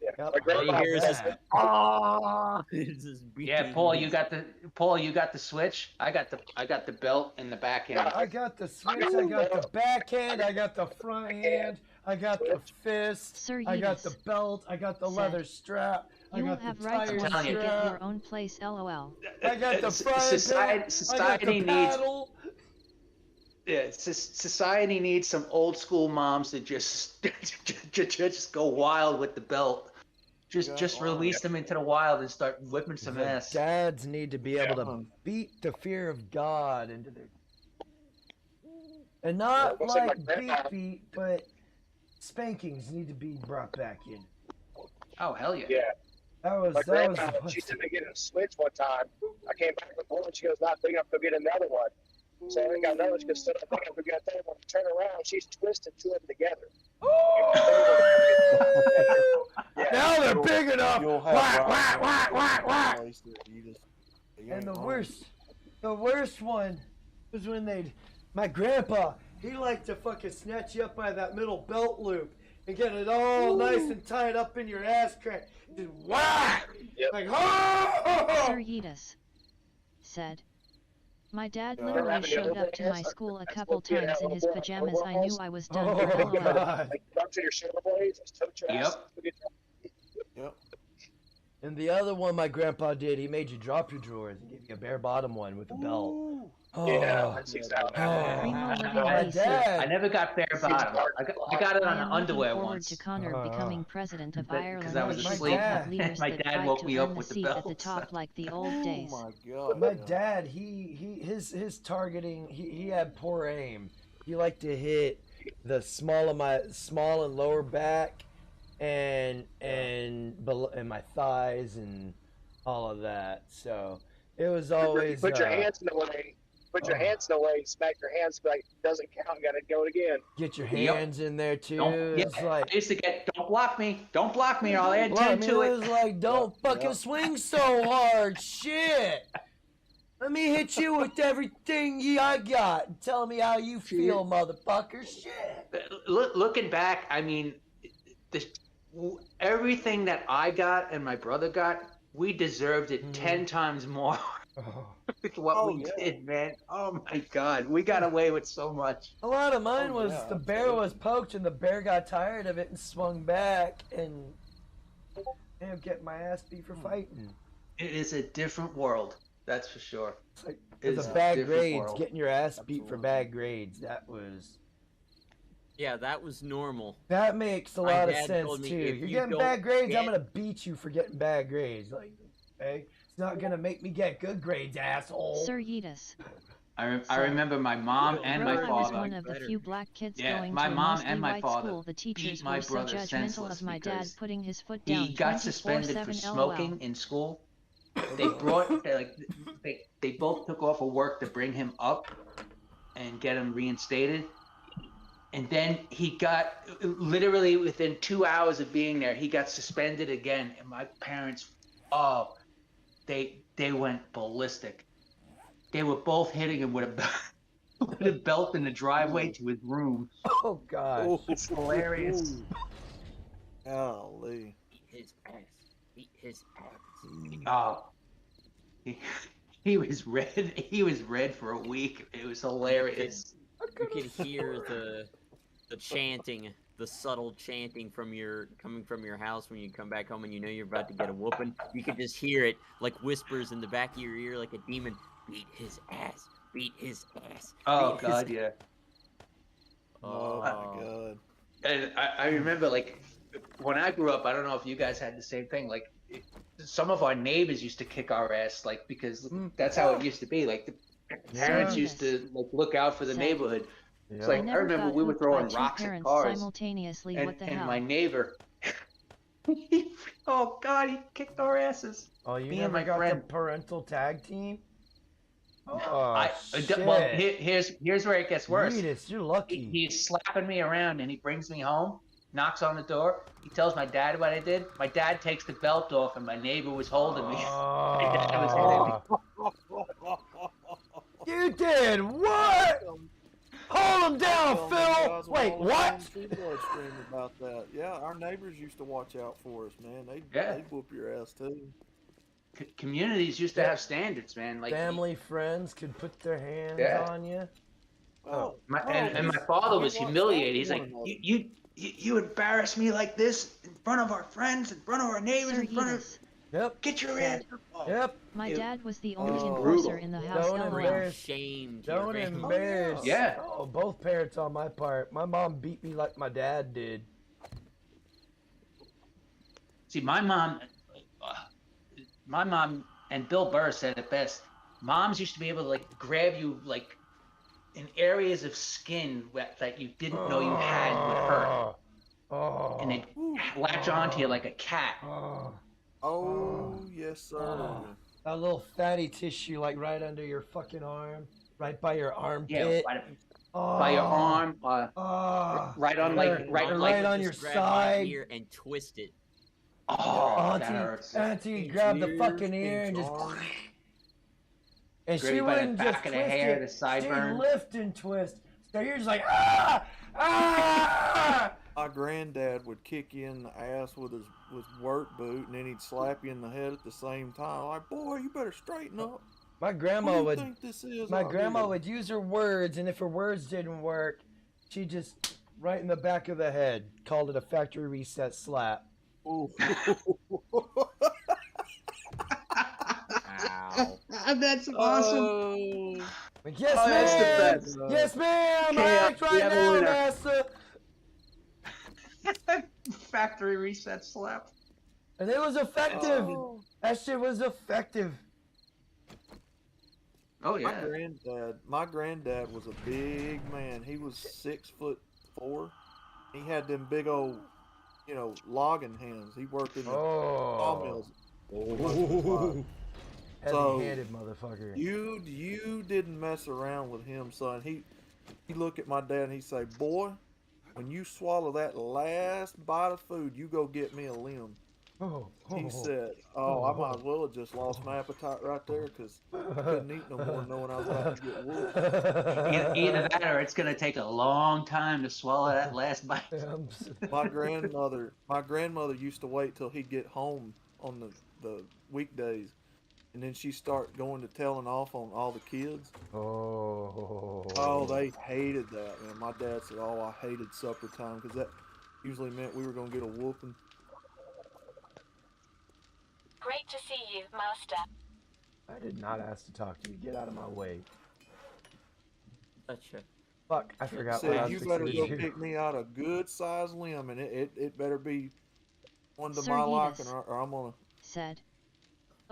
Yeah. Yep. My All you grandpa hear is was this, ah! It's just Yeah, beating. Paul, you got the switch. I got the belt and the backhand. I got the switch, I got the backhand, I got the front hand, I got the fist, Sir I got the Yeetus, belt, I got the said, leather strap, I you will got have the rights tire once telling you you. get strap, your own place, lol. I got the frying Society, pan, society I got the needs paddle. society needs some old school moms that just just go wild with the belt. Just release them into the wild and start whipping some The ass. dads need to be able to Yeah. beat the fear of God into their, and not Looks like like my grandpa- beat, but spankings need to be brought back in. Oh hell yeah! Yeah. That was My that was grandma, she said to get a switch one time. I came back with one. She goes, not big enough to get another one. So I got another. She goes, still not big enough to get a third one. Turn around. She's twisted two of them together. Yeah. now they're big enough. You'll have Whack, rights whack, in whack, whack. place that you just- you And ain't the wrong. worst one was when my grandpa, he liked to fucking snatch you up by that middle belt loop and get it all nice and tied up in your ass crack. Just whack! Yep. Like, oh! Sir Yeetus said, my dad Yeah. literally Having the showed other up to day, my school a that's couple what we had times in on his board. pajamas. I knew I was done here, Oh, lol. God. Like, up to your shoulder blades. Just touch your ass. Yep. And the other one my grandpa did, he made you drop your drawers and gave you a bare bottom one with a belt. Ooh. Oh, Yeah. That's exactly. Primo living my BC. dad. I never got bare bottom. I got it I on the am looking underwear forward once. to Connor becoming president of Because Ireland. I was and we asleep. both have leaders My that dad fight woke to me earn up the with the seat at the belts. top like the old Oh days. my God. My yeah. dad, his targeting, he had poor aim. He liked to hit the small and lower back, and below, and my thighs and all of that. So it was always Put your hands in the way. Put your hands in the way. Smack your hands. Like doesn't count. Got to go again. get your Yep. hands in there too. Don't, yeah, It's like I used to get, don't block me, or I'll add well, I 10 mean, to it it. was like, don't fucking Yeah. swing so hard, shit. Let me hit you with everything I got and tell me how you feel, motherfucker. Shit. Looking back, I mean, everything that I got and my brother got, we deserved it 10 times more Oh. with what Oh, we yeah. did, man. Oh my God, we got away with so much. A lot of mine Oh, was yeah, the bear absolutely. was poked and the bear got tired of it and swung back and ended up getting my ass beat for fighting. It is a different world, that's for sure. It's like It for is the a bad different grades, world. getting your ass beat for Absolutely. bad grades. Yeah, that was normal. That makes a My lot of dad sense told me, too. if You're you getting don't bad grades, I'm get- gonna beat you for getting bad grades. Like, okay, it's not gonna make me get good grades, asshole. Sir Yeetus. I remember my mom and Bro, my I was father. one of the few black kids Yeah, going my to a mom mostly and my white father school. The teachers beat my were so brother judgmental senseless of my dad because putting his foot down He got suspended for 24/7 smoking in school. They both took off of work to bring him up and get him reinstated. And then he got, literally within 2 hours of being there, he got suspended again. And my parents, they went ballistic. They were both hitting him with a with a belt in the driveway to his room. Oh God. Oh, It's hilarious. Golly. Beat his ass. Beat his ass. Oh, he was red. He was red for a week. It was hilarious. You could hear the chanting, the subtle chanting coming from your house when you come back home and you know you're about to get a whooping. You could just hear it like whispers in the back of your ear like a demon. Beat his ass. Beat his ass. Oh beat his God, yeah. Oh my God. And I remember, like, when I grew up, I don't know if you guys had the same thing. Like, some of our neighbors used to kick our ass, like, because that's how it used to be. Like, the parents used to like look out for the neighborhood. It's like, I never remember got we were hooked by throwing two rocks at parents cars, simultaneously. and What the hell? my neighbor, oh God, he kicked our asses. Oh, you Me never and my got friend. the parental tag team? Oh, shit. Well, here's where it gets worse. Yeetus, you're lucky. He's slapping me around, and he brings me home, knocks on the door. He tells my dad what I did. My dad takes the belt off, and my neighbor was holding me. My dad was hitting me. You did what? Hold him down, Tell me Phil. guys Wait, all the what? time True Blood stream about that. Yeah, our neighbors used to watch out for us, man. Yeah. They'd whoop your ass too. Communities used to have standards, man. Like Family, friends could put their hands Yeah. on you. Oh, and my father was humiliated. He's like, you embarrass me like this in front of our friends, in front of our neighbors, Sir in front of Edith, Yep, get your hands up. yep. my Ew. dad was the only Oh. enforcer in the house. Don't LOL. embarrass- Shamed. Don't your family. embarrass. Yeah. Oh, both parents on my part. My mom beat me like my dad did. See, my mom and Bill Burr said it best. Moms used to be able to like grab you like in areas of skin that you didn't know you had with her, Oh. and they'd latch onto you like a cat. Oh. Oh, yes, sir. Oh. That little fatty tissue, like right under your fucking arm, right by your Yeah, armpit. by your arm, Oh. right on like Right- right right like. on your Just grab side. my ear and twist it. Oh, that hurts. Auntie grabbed the Ears, fucking ear and pinch just. arm. And Grab she you by the wouldn't back just of the twist hair, it. the She'd sideburn. lift and twist. So you're just like, ah! Ah! My granddad would kick you in the ass with his work boot, and then he'd slap you in the head at the same time. Like, boy, you better straighten up. My What do grandma you would. think this is? My out grandma here? would use her words, and if her words didn't work, she just right in the back of the head called it a factory reset slap. Ooh. Ow. That's awesome. Like, yes, Oh, that's the ma'am. best. Yes, ma'am. Okay, Act we right have a now, winner. master. Factory reset slap. And it was effective. Oh. That shit was effective. Oh My yeah. granddad was a big man. He was 6'4". He had them big old, logging hands. He worked in the Oh. sawmills. So, Heavy-handed motherfucker. You didn't mess around with him, son. He look at my dad and he say, "Boy, when you swallow that last bite of food, you go get me a limb." He said, "Oh, I might as well have just lost my appetite right there because I couldn't eat no more knowing I was about to get whooped." Either that or it's gonna take a long time to swallow that last bite. My grandmother used to wait till he'd get home on the weekdays, and then she start going to telling off on all the kids. Oh, they hated that, man. My dad said, "Oh, I hated supper time because that usually meant we were gonna get a whooping." Great to see you, Master. I did not ask to talk to you. Get out of my way. Gotcha. Fuck, I forgot what I Said, was "You fixing better to go do." pick me out a good sized limb, and it better be one to Sir my Edith liking, or I'm gonna." said.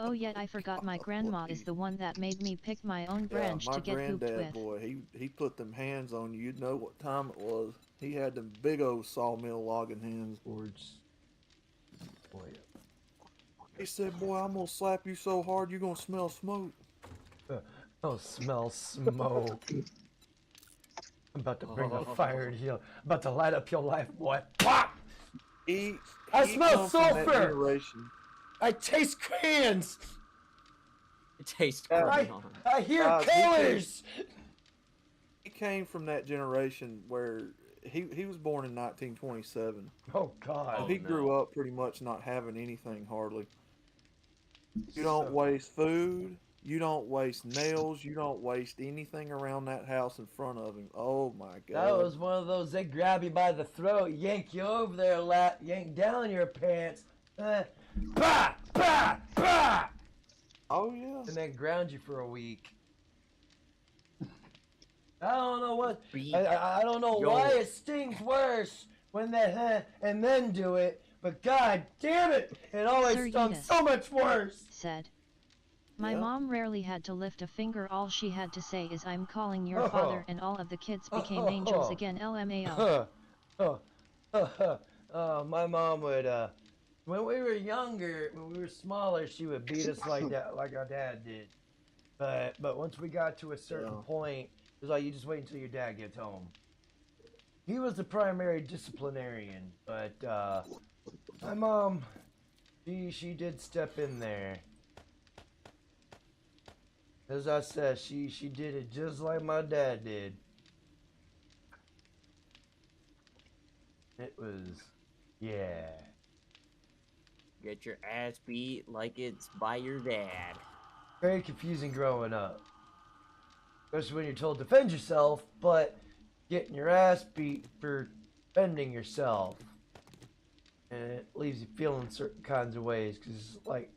Oh yeah, I forgot my grandma is the one that made me pick my own branch my to get hooped granddad, with. boy, he put them hands on you. You'd know what time it was. He had them big old sawmill logging hands. Words. Boy. He said, "Boy, I'm gonna slap you so hard you're gonna smell smoke." Oh, smell smoke. I'm about to bring the fire to you. I'm about to light up your life, boy. Fuck! I smell come from that sulfur! generation. I taste crayons! It tastes Yeah. great. I hear He colors! He came from that generation where he was born in 1927. Oh God. So Oh, he grew no. up pretty much not having anything hardly. You don't So- waste food. You don't waste nails. You don't waste anything around that house in front of him. Oh my God. That was one of those, they grab you by the throat, yank you over their lap, yank down your pants, bah, bah, bah, Oh yeah. and then ground you for a week. I don't know what, Beat I don't know your- why it stings worse when they and then do it, but God damn it, it always Sir stung Edith. so much worse. Said. My Yeah. mom rarely had to lift a finger. All she had to say is I'm calling your Oh. father, and all of the kids became angels again. LMAO. My mom would, when we were younger, when we were smaller, she would beat us like that, like our dad did. But once we got to a certain Yeah. point, it was like you just wait until your dad gets home. He was the primary disciplinarian, but my mom, she did step in there. As I said, she did it just like my dad did. It was, yeah. Get your ass beat like it's by your dad. Very confusing growing up. Especially when you're told to defend yourself, but getting your ass beat for defending yourself. And it leaves you feeling certain kinds of ways, because, like,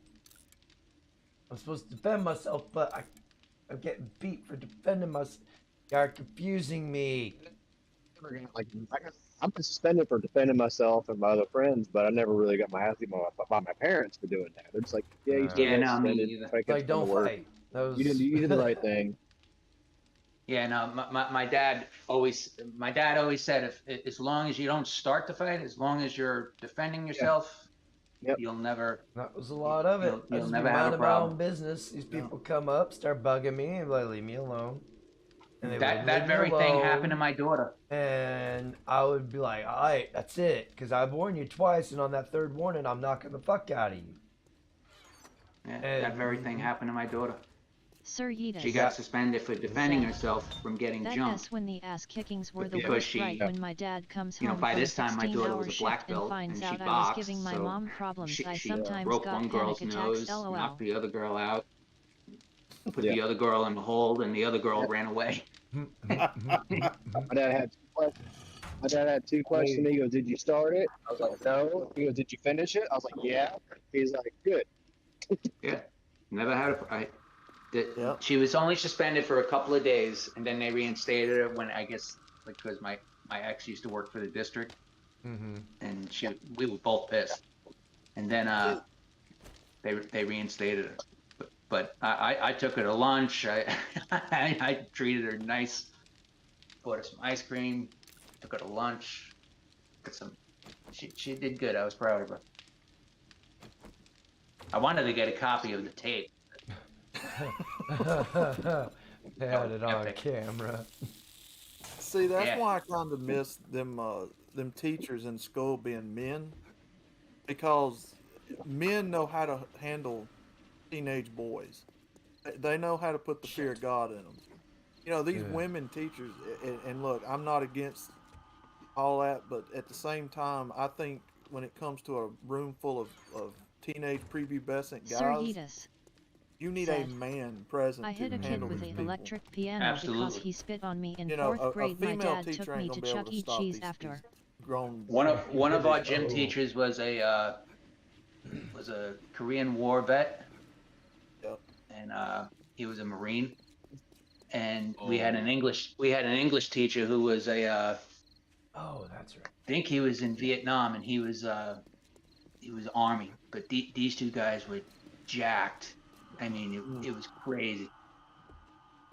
I'm supposed to defend myself, but I'm getting beat for defending myself. You're confusing me. Like, I'm suspended for defending myself and my other friends, but I never really got my ass beat by my parents for doing that. They're just like, yeah, you still Yeah, get no, me suspended. either. Try to catch Like, up on don't the work. fight. That was... You did the right thing. Yeah, no, my dad always said if as long as you don't start the fight, as long as you're defending yourself, Yep. you'll never. That was a lot of it. You'll I just never be have a minding my own problem. business. These Yeah. people come up, start bugging me, and be like, leave me alone. And they That wouldn't that leave me very thing happened to alone. my daughter. And I would be like, all right, that's it. Because I've warned you twice, and on that third warning, I'm knocking the fuck out of you. Yeah, that very thing happened to my daughter. Sir Yeetus. She got suspended for defending Said. herself from getting That jumped. S when the ass kickings were the Because worst, she- right when my dad comes you know, home by from this a time, my daughter 16-hour was a shift black and belt, finds and she out I was boxed, giving my so mom problems. She I sometimes broke got one panic girl's attacks. nose, LOL. knocked the other girl out, put Yeah. the other girl in the hold, and the other girl ran away. My dad had two questions. He goes, "Did you start it?" I was like, "No." He goes, "Did you finish it?" I was like, "Yeah." He's like, "Good." Yeah, never had Yep. She was only suspended for a couple of days, and then they reinstated her when I guess because my ex used to work for the district, Mm-hmm. and we were both pissed, and then they reinstated her. But I took her to lunch. I treated her nice. Bought her some ice cream. Took her to lunch. Got some. She did good. I was proud of her. I wanted to get a copy of the tape. They had it on Epic. camera. See, that's Yeah. why I kind of miss them teachers in school being men, because men know how to handle teenage boys. They know how to put the fear of God in them. You know, these Yeah. women teachers, and look, I'm not against all that, but at the same time, I think when it comes to a room full of teenage prepubescent Sir guys, Yeetus. you need said, a man present I to hit a kid handle with these an people. electric piano because Absolutely. he spit on me in You know, 4th grade. My female dad teacher took ain't me gonna to be able Chuck to E. stop Cheese these after. grown. One of our gym Oh. teachers was a Korean War vet, Yep. and he was a Marine. And we had an English teacher who was Oh, that's right. I think he was in Vietnam, and he was Army. But these two guys were jacked. I mean, it was crazy.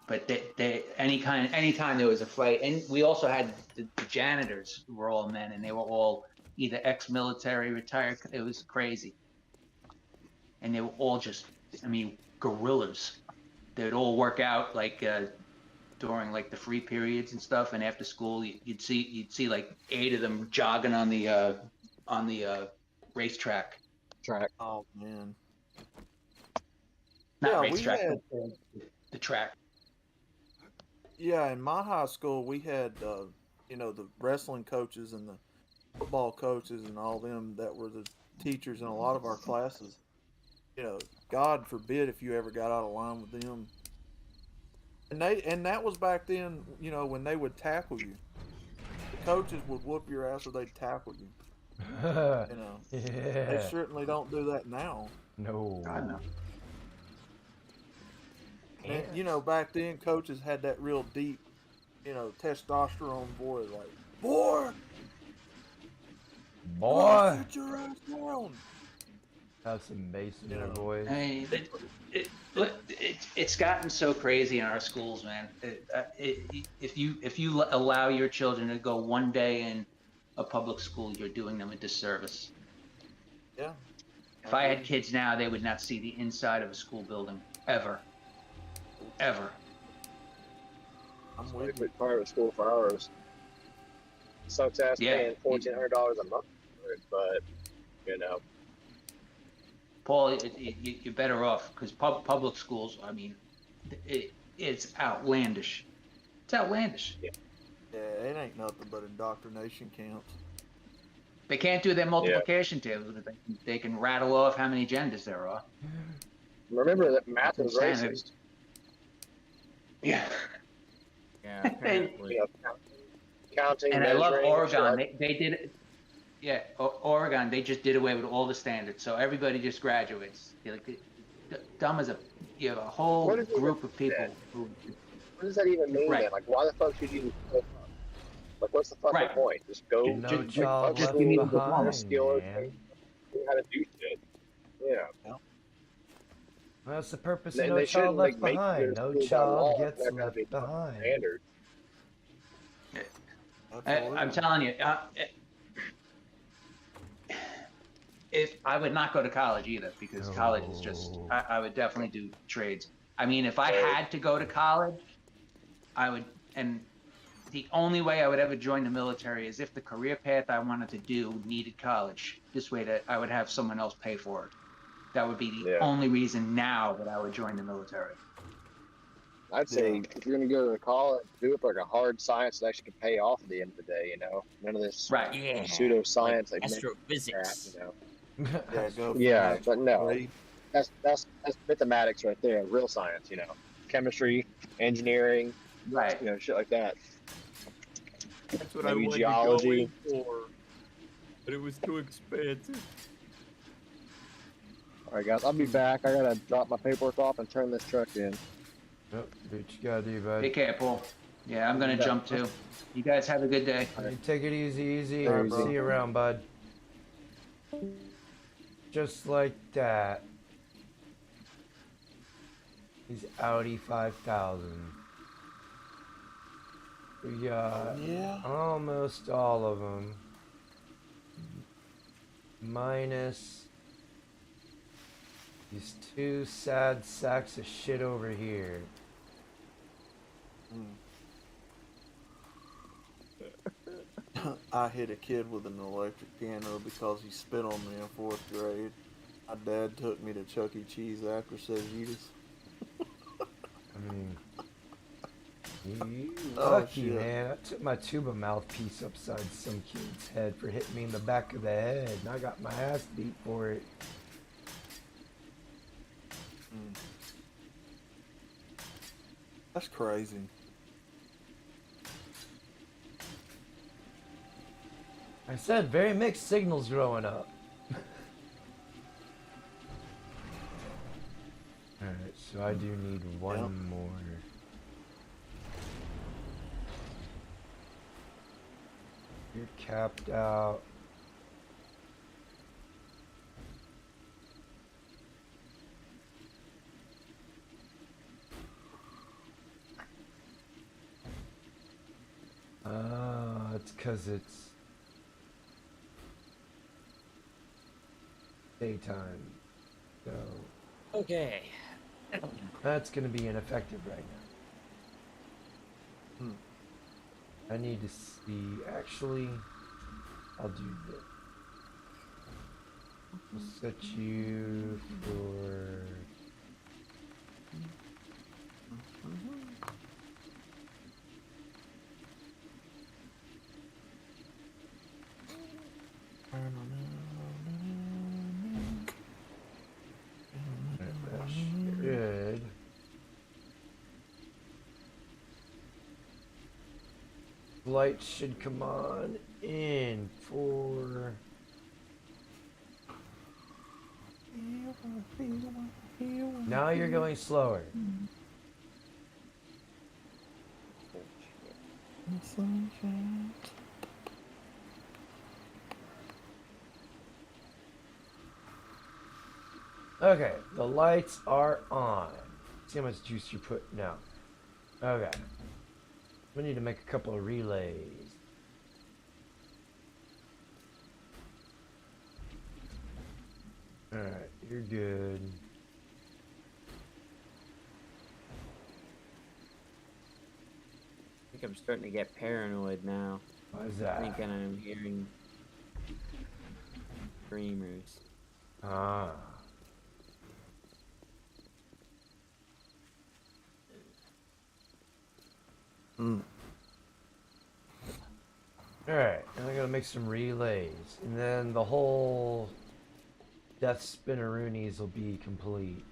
But they anytime there was a fight, and we also had the janitors who were all men, and they were all either ex-military, retired. It was crazy, and they were all just, I mean, guerrillas. They'd all work out like during like the free periods and stuff, and after school, you'd see like 8 of them jogging on the racetrack. Oh man. Not Yeah, we racetrack, had- but the track. Yeah, in my high school, we had, you know, the wrestling coaches and the football coaches and all them that were the teachers in a lot of our classes. You know, God forbid if you ever got out of line with them. And that was back then, you know, when they would tackle you. The coaches would whoop your ass or they'd tackle you. You know, they Yeah. certainly don't do that now. No. God no. And, you know, back then coaches had that real deep, you know, testosterone voice, like, boy, Boy. sit your ass down. Have some bass in You their know. voice. I mean, it's gotten so crazy in our schools, man. If you allow your children to go one day in a public school, you're doing them a disservice. Yeah. If I had kids now, they would not see the inside of a school building ever, ever. I'm They with you. put private school for ours. Sucks ass Yeah. paying $1,400 a month for it, but you know, Paul, you're better off because public schools. I mean, it's outlandish. It's outlandish. Yeah, it ain't nothing but indoctrination camps. They can't do their multiplication tables, but they can rattle off how many genders there are. remember that math That's is insanity. racist. Yeah. Yeah, apparently. You know, counting, And I love measuring, Oregon. shit. They did it. Yeah, Oregon. They just did away with all the standards, so everybody just graduates. You're like dumb as a. You have a whole What is it group of people that- who. What does that even mean Right. then? Like, why the fuck should you go? Like, what's the fucking Right. point? Just go. No just- child just left give me the behind, diploma. skill or man. learn how to do shit. Yeah. That's the purpose They- of No they Child shouldn't, Left like, make Behind. their No schools by child law. gets They're gonna left be behind. standard. I'm telling you, if I would not go to college either, because college is just. No. I would definitely do trades. I mean, if I had to go to college, I would. And the only way I would ever join the military is if the career path I wanted to do needed college. This way, that I would have someone else pay for it. That would be the Yeah. only reason now that I would join the military. I'd say Yeah. if you're gonna go to college, do it for like a hard science that actually can pay off at the end of the day. You know, none of this Right. Yeah. pseudoscience like crap. Astrophysics. You know, Yeah, go. for Yeah, next but no. grade. that's mathematics right there, real science. You know, chemistry, engineering, Right. you know, shit like that. That's what Maybe I wanted geology. to go in for, but it was too expensive. All right, guys, I'll be back. I gotta drop my paperwork off and turn this truck in. Yep, do what you gotta do, bud. Take care, Paul. Yeah, I'm gonna jump too. You guys have a good day. You take it easy. All right, bro. See you around, bud. Just like that. These Audi 5000. We got Yeah. almost all of them. Minus these two sad sacks of shit over here. I hit a kid with an electric piano because he spit on me in 4th grade. My dad took me to Chuck E. Cheese after Cevitas. I mean, you Oh, lucky, shit. man. I took my tuba mouthpiece upside some kid's head for hitting me in the back of the head, and I got my ass beat for it. That's crazy. I said very mixed signals growing up. Alright, so I do need one Yep. more. You're capped out. It's 'cause it's daytime. So Okay. that's gonna be ineffective right now. I need to see. Actually, I'll do this. We'll set you for Lights should come on in for... Now you're going slower. Okay, the lights are on. See how much juice you're putting out. Okay. We need to make a couple of relays. Alright, you're good. I think I'm starting to get paranoid now. Why is I that? think I'm hearing screamers. Ah. Alright, and I'm gonna make some relays. And then the whole Death Spinneroonies will be complete.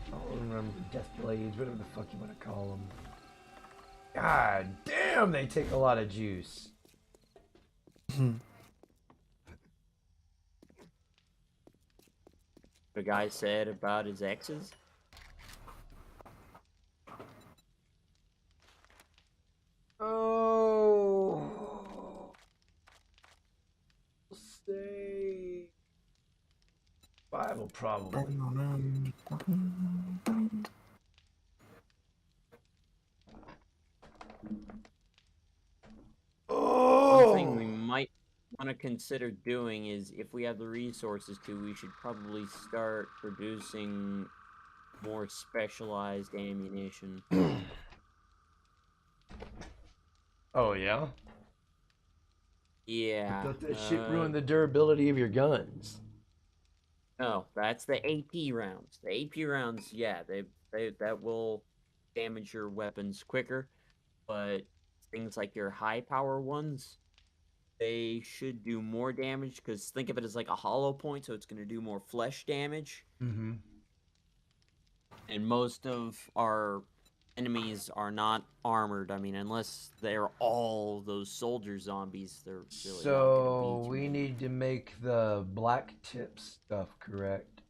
I don't remember Death Blades, whatever the fuck you want to call them. God damn, they take a lot of juice. The guy said about his exes. Oh. Say. Bible probably. One thing we might want to consider doing is, if we have the resources to, we should probably start producing more specialized ammunition. Oh yeah? Yeah. I thought that shit ruined the durability of your guns. No, that's the AP rounds. The AP rounds, yeah, that will damage your weapons quicker, but things like your high power ones, they should do more damage, because think of it as like a hollow point, so it's going to do more flesh damage. Mm-hmm. And most of our enemies are not armored. I mean, unless they're all those soldier zombies, they're really not So gonna beat we you. need to make the black tip stuff, correct?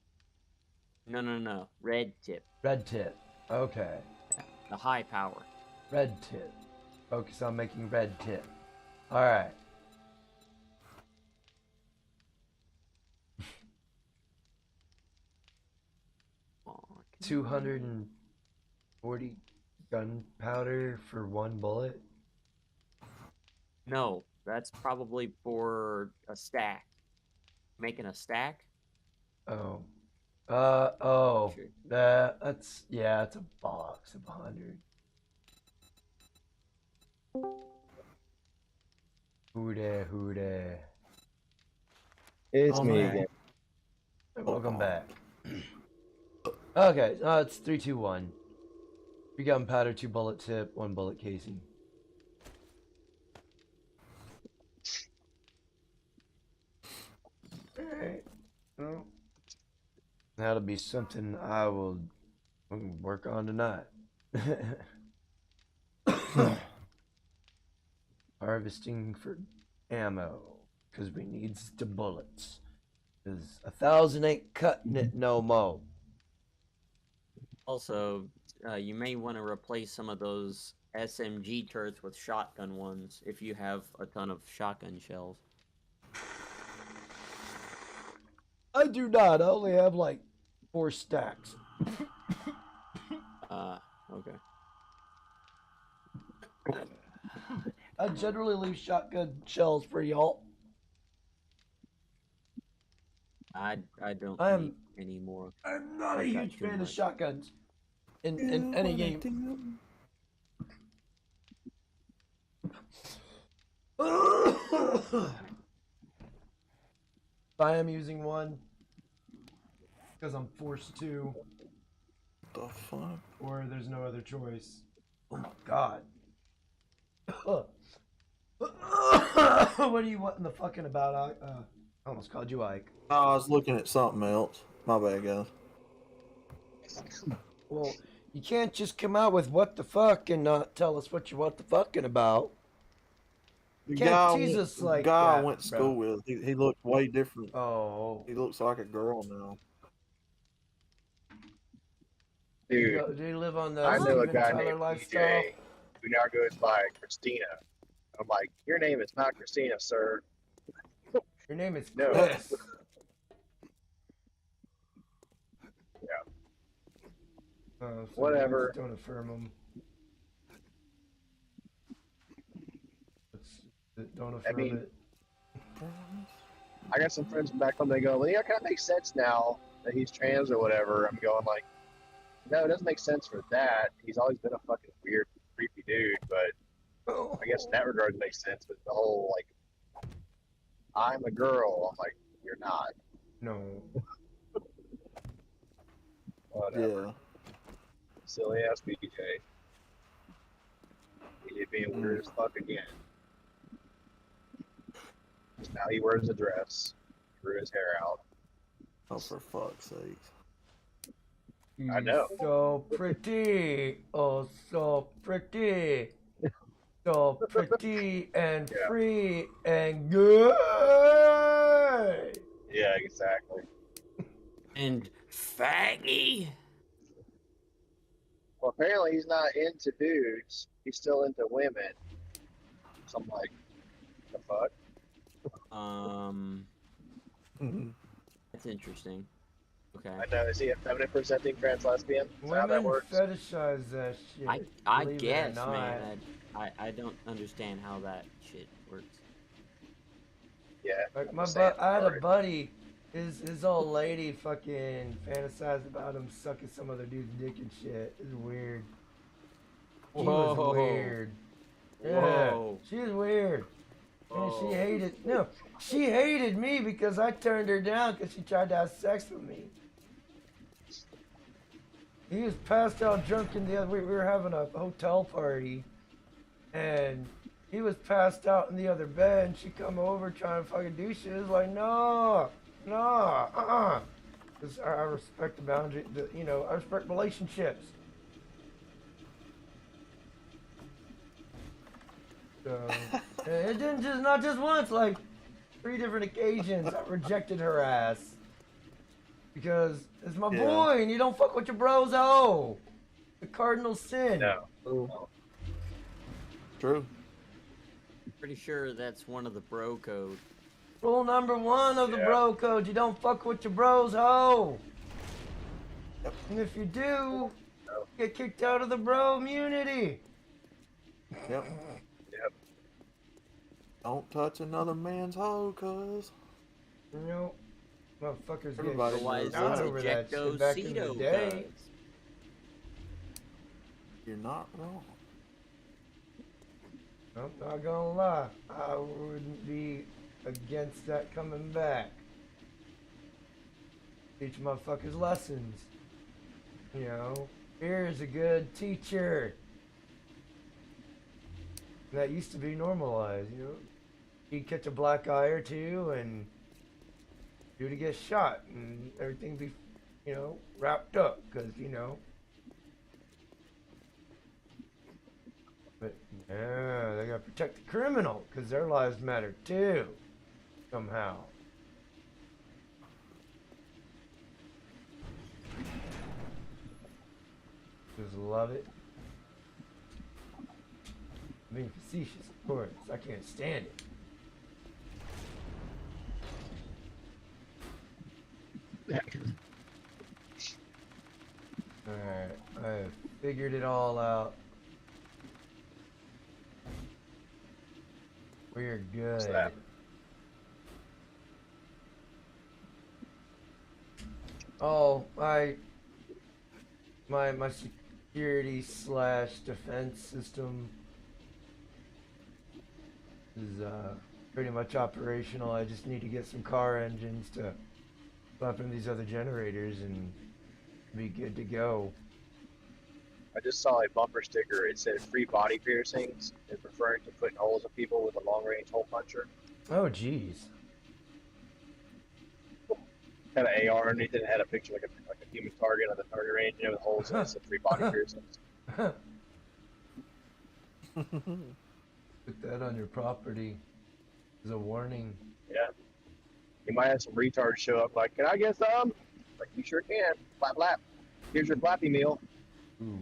No. Red tip. Red tip. Okay. The high power. Red tip. Focus on making red tip. Alright. Oh, 240 gunpowder for one bullet? no, that's probably for a stack. Making a stack? Oh. Sure. That's, yeah, it's a box of 100. Who there? It's Oh, me man. again. Welcome back. Okay, it's 3, 2, 1. 3 gunpowder, 2 bullet tip, 1 bullet casing. Alright. Well, that'll be something I will work on tonight. Harvesting for ammo, because we needs the bullets. Because 1,000 ain't cutting it no more. Also, you may want to replace some of those SMG turrets with shotgun ones if you have a ton of shotgun shells. I do not. I only have like 4 stacks. Okay. I generally leave shotgun shells for y'all. I don't I am- need any more. I'm not a I've got huge too fan of much. shotguns in any game. I am using one because I'm forced to, The fuck? or there's no other choice. Oh my god. What are you wanting the fucking about? I almost called you Ike. I was looking at something else. My bad, guys. Well, You can't just come out with what the fuck and not tell us what you what the fucking about. The Can't guy, tease went, us the like guy I that, went to bro. school with, he looked way different. Oh. He looks like a girl now. Dude, Do you live on the I know a Steven guy Tyler named lifestyle? DJ who now goes by Christina. I'm like, your name is not Christina, sir. Your name is No. Chris. Oh, so Whatever. names don't affirm them. Don't affirm mean, it. I got some friends back home. They go, well, yeah, it kind of makes sense now that he's trans or whatever. I'm going like, no, it doesn't make sense for that. He's always been a fucking weird, creepy dude. But I guess in that regard it makes sense. But the whole like, I'm a girl. I'm like, you're not. No. Whatever. Yeah. Silly ass BJ. He being weird as fuck again. Now he wears a dress, grew his hair out. Oh, for fuck's sake. I know. So pretty. Oh, so pretty. So pretty and free and good. Yeah, exactly. And faggy. Well, apparently he's not into dudes. He's still into women. So I'm like, the fuck? That's interesting. Okay. I know. Is he a feminine presenting trans lesbian? Is that how that Women works? fetishize that shit. I believe it or guess, not. man. I don't understand how that shit works. Yeah. Like I'm my just saying, I had a sorry. buddy, his old lady fucking fantasized about him sucking some other dude's dick and shit. It's weird. She was Whoa. weird. Yeah, Whoa. she was weird. And she Whoa. hated, no, she hated me because I turned her down because she tried to have sex with me. He was passed out drunk in the other, we were having a hotel party, and he was passed out in the other bed, and she come over trying to fucking do shit. It was like, no, because I respect the boundary, I respect relationships. So, and it didn't just, not just once, like 3 different occasions I rejected her ass. Because it's my boy, and you don't fuck with your bros, oh. The cardinal sin. No. True. Pretty sure that's one of the bro code. Rule number 1 of the bro code, you don't fuck with your bros, ho. Yep. And if you do, get kicked out of the bro immunity. Yep. Don't touch another man's hoe, cuz. Motherfuckers Everybody get Otherwise, knows down it's over that shit back in the ejecto-ceto day. codes. You're not wrong. I'm not gonna lie, I wouldn't be against that coming back. Teach motherfuckers lessons. Fear is a good teacher. That used to be normalized, You'd catch a black eye or two and you to get shot and everything be, wrapped up, because, But, yeah, they gotta protect the criminal, because their lives matter too, somehow. Just love it. Being facetious, of course. I can't stand it. Alright, I figured it all out. We're good. What's that? Oh, my security / defense system is pretty much operational. I just need to get some car engines to slap in these other generators and be good to go. I just saw a bumper sticker. It said free body piercings. It's referring to putting holes in people with a long range hole puncher. Oh, jeez. Had an AR underneath it and had a picture like a human target on the target range, with holes in it, so 3 body piercings. Put that on your property as a warning. Yeah. You might have some retards show up like, can I get some? Like, you sure can. Flap, flap. Here's your flappy meal. Ooh.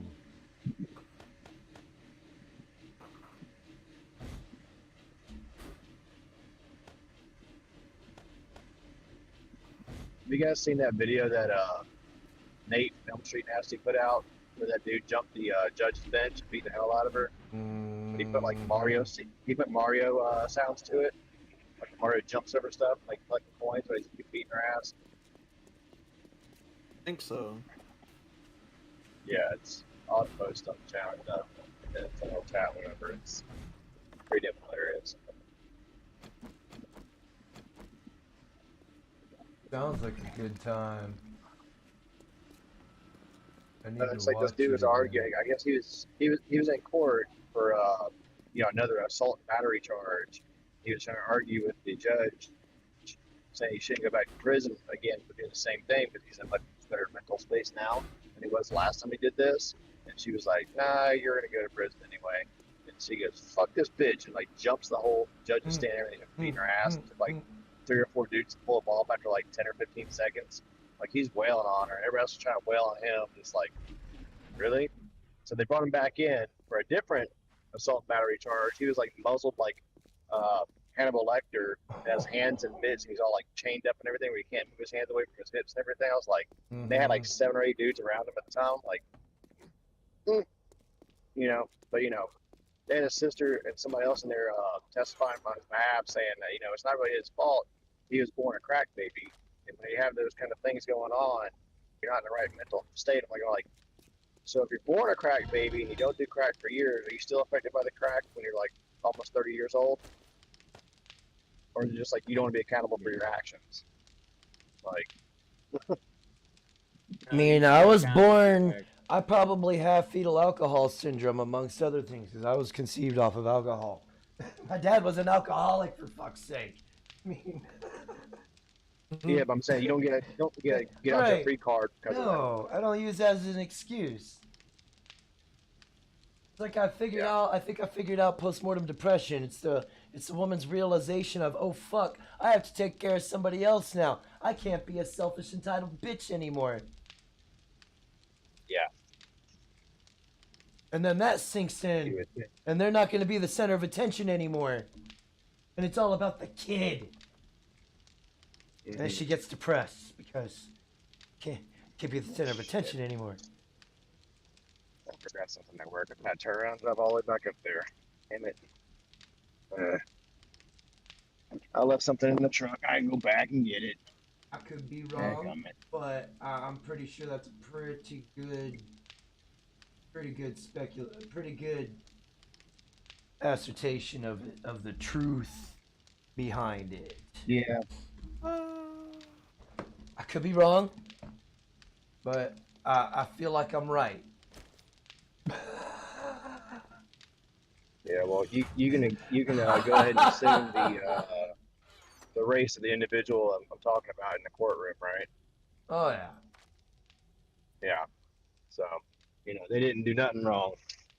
Have you guys seen that video that Nate Elm Street Nasty put out where that dude jumped the judge's bench and beat the hell out of her? He put like Mario sounds to it. Like Mario jumps over stuff, like collecting coins, but he's beating her ass. I think so. Yeah, I'll post on the channel stuff. It's a little chat, whatever. It's pretty damn hilarious. Sounds like a good time. I need It's to like this watch dude it was again. arguing. I guess he was in court for another assault and battery charge. He was trying to argue with the judge, saying he shouldn't go back to prison again for doing the same thing because he's in a much better mental space now than he was last time he did this. And she was like, "Nah, you're gonna go to prison anyway." And she goes, "Fuck this bitch," and like jumps the whole judge is standing there and beating her ass. And like 3 or 4 dudes pull up off after like 10 or 15 seconds. Like he's wailing on her. Everybody else is trying to wail on him. It's like, really? So they brought him back in for a different assault and battery charge. He was like muzzled like Hannibal Lecter, has hands and mitts, and he's all like chained up and everything, where he can't move his hands away from his hips and everything. I was like, they had like 7 or 8 dudes around him at the time, like, but they had a sister and somebody else in there testifying on his behalf, saying that it's not really his fault. He was born a crack baby, and when you have those kind of things going on, you're not in the right mental state. I'm like, so if you're born a crack baby and you don't do crack for years, are you still affected by the crack when you're like almost 30 years old? Or is it just like you don't want to be accountable for your actions? Like, I mean, I was born. I probably have fetal alcohol syndrome, amongst other things, because I was conceived off of alcohol. My dad was an alcoholic, for fuck's sake. I mean, yeah, but I'm saying you don't get out your free card because of that. no, I don't use that as an excuse. It's like I figured out. I think I figured out postmortem depression. It's the woman's realization of, oh fuck, I have to take care of somebody else now. I can't be a selfish, entitled bitch anymore. Yeah. And then that sinks in, and they're not going to be the center of attention anymore. And it's all about the kid. And then she gets depressed because can't be the center of attention anymore. I forgot something at work. I had to turn around and drive all the way back up there. Damn it. I left something in the truck. I can go back and get it. I could be wrong, but I'm pretty sure that's a pretty good assertion of the truth behind it. Yeah. I could be wrong, but I feel like I'm right. Yeah, well, you can go ahead and assume the race of the individual I'm talking about in the courtroom, right? Oh yeah. Yeah. So, they didn't do nothing wrong.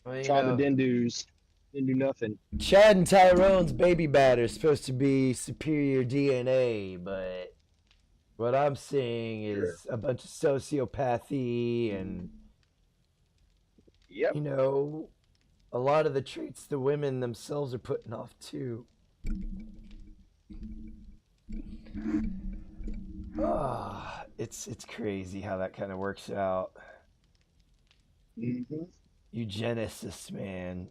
Well, Tribe of Dindus didn't do nothing. Chad and Tyrone's baby batter is supposed to be superior DNA, but what I'm seeing is a bunch of sociopathy and a lot of the traits the women themselves are putting off too. It's crazy how that kind of works out. Mm-hmm. Eugenicists, man.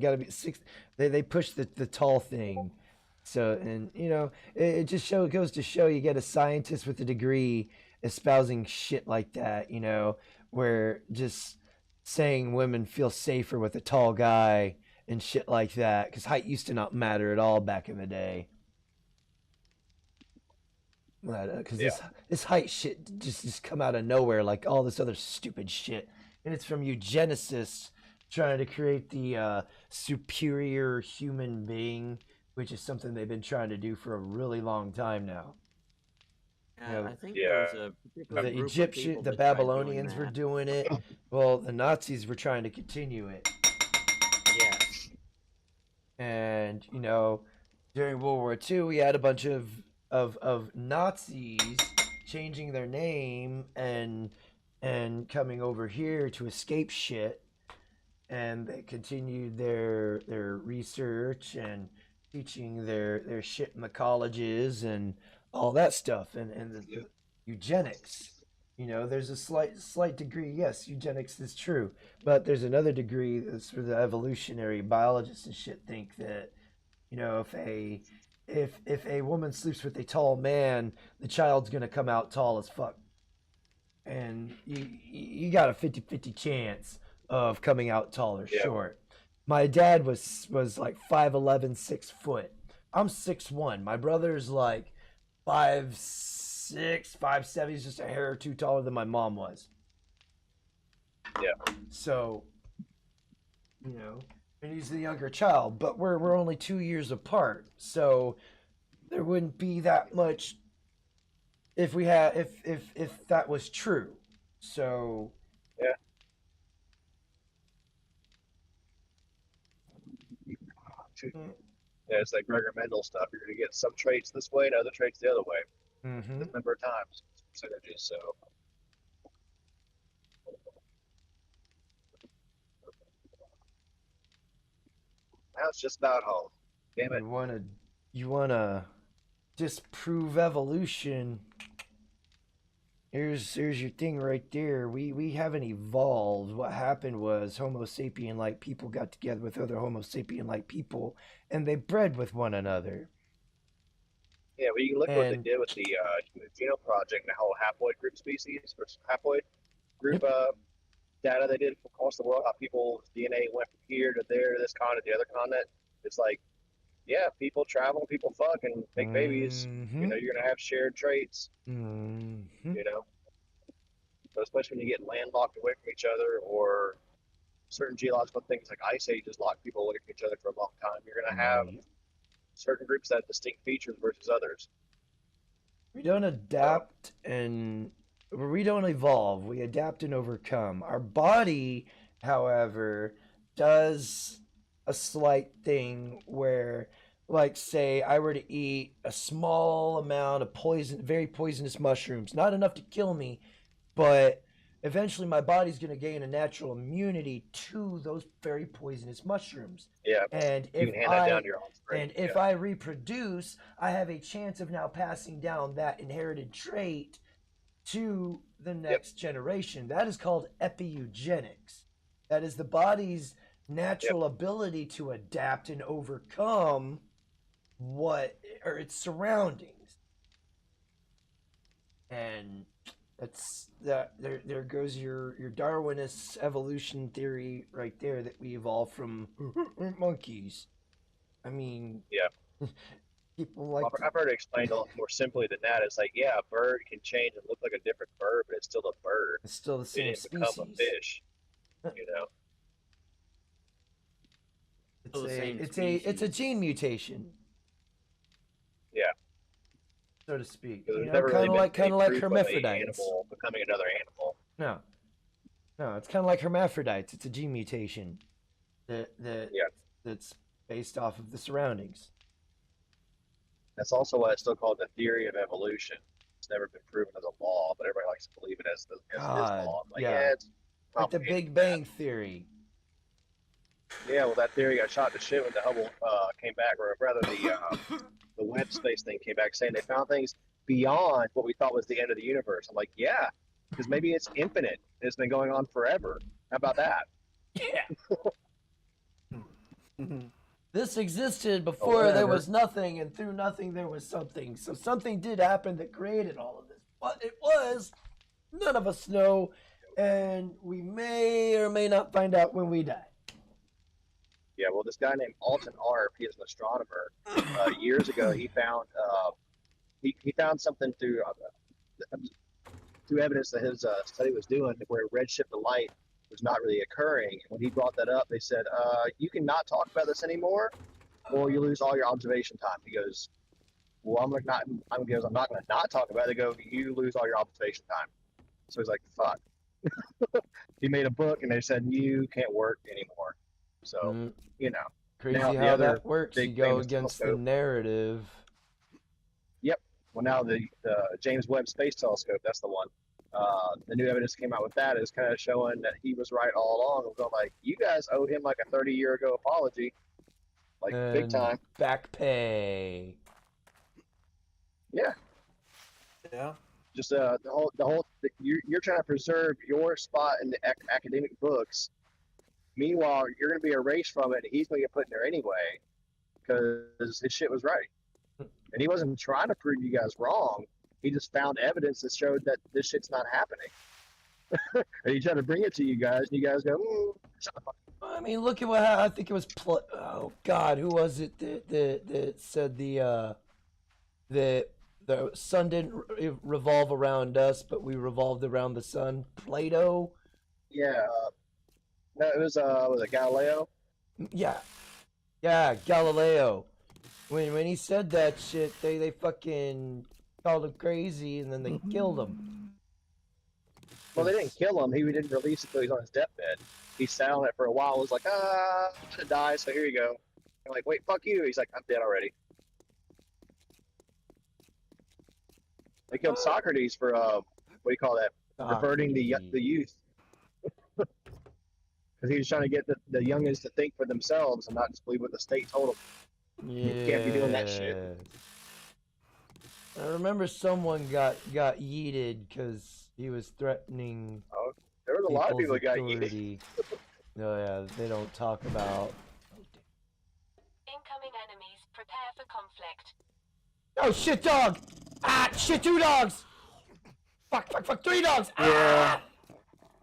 Gotta be six. They push the tall thing. So, and it just goes to show you get a scientist with a degree espousing shit like that. Where just saying women feel safer with a tall guy and shit like that, because height used to not matter at all back in the day. Because this height shit just come out of nowhere, like all this other stupid shit, and it's from eugenicists trying to create the superior human being, which is something they've been trying to do for a really long time now. Yeah. I think there was a particular The group of Egyptian, people the that tried doing Babylonians were that. doing it. Well, the Nazis were trying to continue it. Yes. And during World War II, we had a bunch of Nazis changing their name and coming over here to escape shit. And they continued their research and teaching their shit in the colleges and all that stuff and the eugenics. There's a slight degree. Yes, eugenics is true, but there's another degree that's where the evolutionary biologists and shit think that if a woman sleeps with a tall man, the child's gonna come out tall as fuck, and you got a 50-50 chance of coming out tall or short. My dad was like 5'11", 6 foot. I'm 6'1". My brother's like 5'6", 5'7". He's just a hair or two taller than my mom was. Yeah. So, and he's the younger child, but we're only 2 years apart. So there wouldn't be that much if that was true. So yeah. Yeah, it's like Gregor Mendel stuff. You're going to get some traits this way and other traits the other way. Mm-hmm. A number of times. Percentages, so. Now it's just about home. Damn it. You wanna disprove evolution. Here's your thing right there. We haven't evolved. What happened was Homo sapien like people got together with other Homo sapien like people and they bred with one another. Yeah, well, you can look at what they did with the Human Genome Project and the whole haploid group species versus haploid group data they did across the world, how people's DNA went from here to there, to this continent, to the other continent. It's like, yeah, people travel, people fuck and make babies. Mm-hmm. You're going to have shared traits. Mm-hmm. But especially when you get landlocked away from each other, or certain geological things like ice ages lock people away from each other for a long time, you're going to have certain groups that have distinct features versus others. We don't adapt and we don't evolve. We adapt and overcome. Our body, however, does a slight thing where, like, say I were to eat a small amount of very poisonous mushrooms, not enough to kill me, but eventually my body's going to gain a natural immunity to those very poisonous mushrooms. Yeah. And you can hand that down to your offspring. And if I reproduce, I have a chance of now passing down that inherited trait to the next generation. That is called epigenetic. That is the body's natural ability to adapt and overcome its surroundings. And there goes your Darwinist evolution theory right there, that we evolved from monkeys. I mean, people like I've heard it explained a lot more simply than that. It's like, yeah, a bird can change and look like a different bird, but it's still a bird. It's still the same species. Become a fish. It's a gene mutation. Yeah. So to speak. Kind of like hermaphrodites. Animal becoming another animal. No, it's kind of like hermaphrodites. It's a gene mutation that's based off of the surroundings. That's also why it's still called the theory of evolution. It's never been proven as a law, but everybody likes to believe it as his law. It's like the Big Bang Theory. Yeah, well, that theory got shot to shit when the Hubble came back, or rather the Webb space thing came back, saying they found things beyond what we thought was the end of the universe. I'm like, yeah, because maybe it's infinite. It's been going on forever. How about that? Yeah. This existed before there was nothing, and through nothing there was something. So something did happen that created all of this. What it was, none of us know, and we may or may not find out when we die. Yeah, well, this guy named Alton Arp, he is an astronomer. Years ago, he found he found something through evidence that his study was doing, where redshift of light was not really occurring. When he brought that up, they said, you can not talk about this anymore, or you lose all your observation time. He goes, well, I'm not going to not talk about it. They go, you lose all your observation time. So he's like, fuck. He made a book and they said, you can't work anymore. So, Mm, you know. crazy Now, the how other that works. You big go famous against the telescope. narrative. Yep. Well, now the James Webb Space Telescope, that's the one. The new evidence came out with that is kind of showing that he was right all along. I'm going like, you guys owe him like a 30-year ago apology, like big And time. back pay. Yeah. Yeah. Just you're trying to preserve your spot in the academic books. Meanwhile, you're going to be erased from it. And he's going to get put in there anyway because his shit was right, and he wasn't trying to prove you guys wrong. He just found evidence that showed that this shit's not happening. And he tried to bring it to you guys, and you guys go, shut the fuck up. I mean, look at what I think it was. Oh God, who was it that said the sun didn't revolve around us, but we revolved around the sun? Plato. Yeah. No, it was it Galileo? Yeah, Galileo. When he said that shit, they fucking called him crazy, and then they killed him. Well, they didn't kill him. He didn't release it until he was on his deathbed. He sat on it for a while. Was like, I'm gonna die, so here you go. I'm like, wait, fuck you. He's like, I'm dead already. They killed Socrates for what do you call that? Diverting the youth. Because he was trying to get the youngins to think for themselves and not just believe what the state told them. Yeah. You can't be doing that shit. I remember someone got yeeted because he was threatening. Oh, there was a lot of people that got yeeted. Oh yeah, they don't talk about. Incoming enemies. Prepare for conflict. Oh shit, dog! Ah, shit, 2 dogs! Fuck, 3 dogs! Yeah. Ah!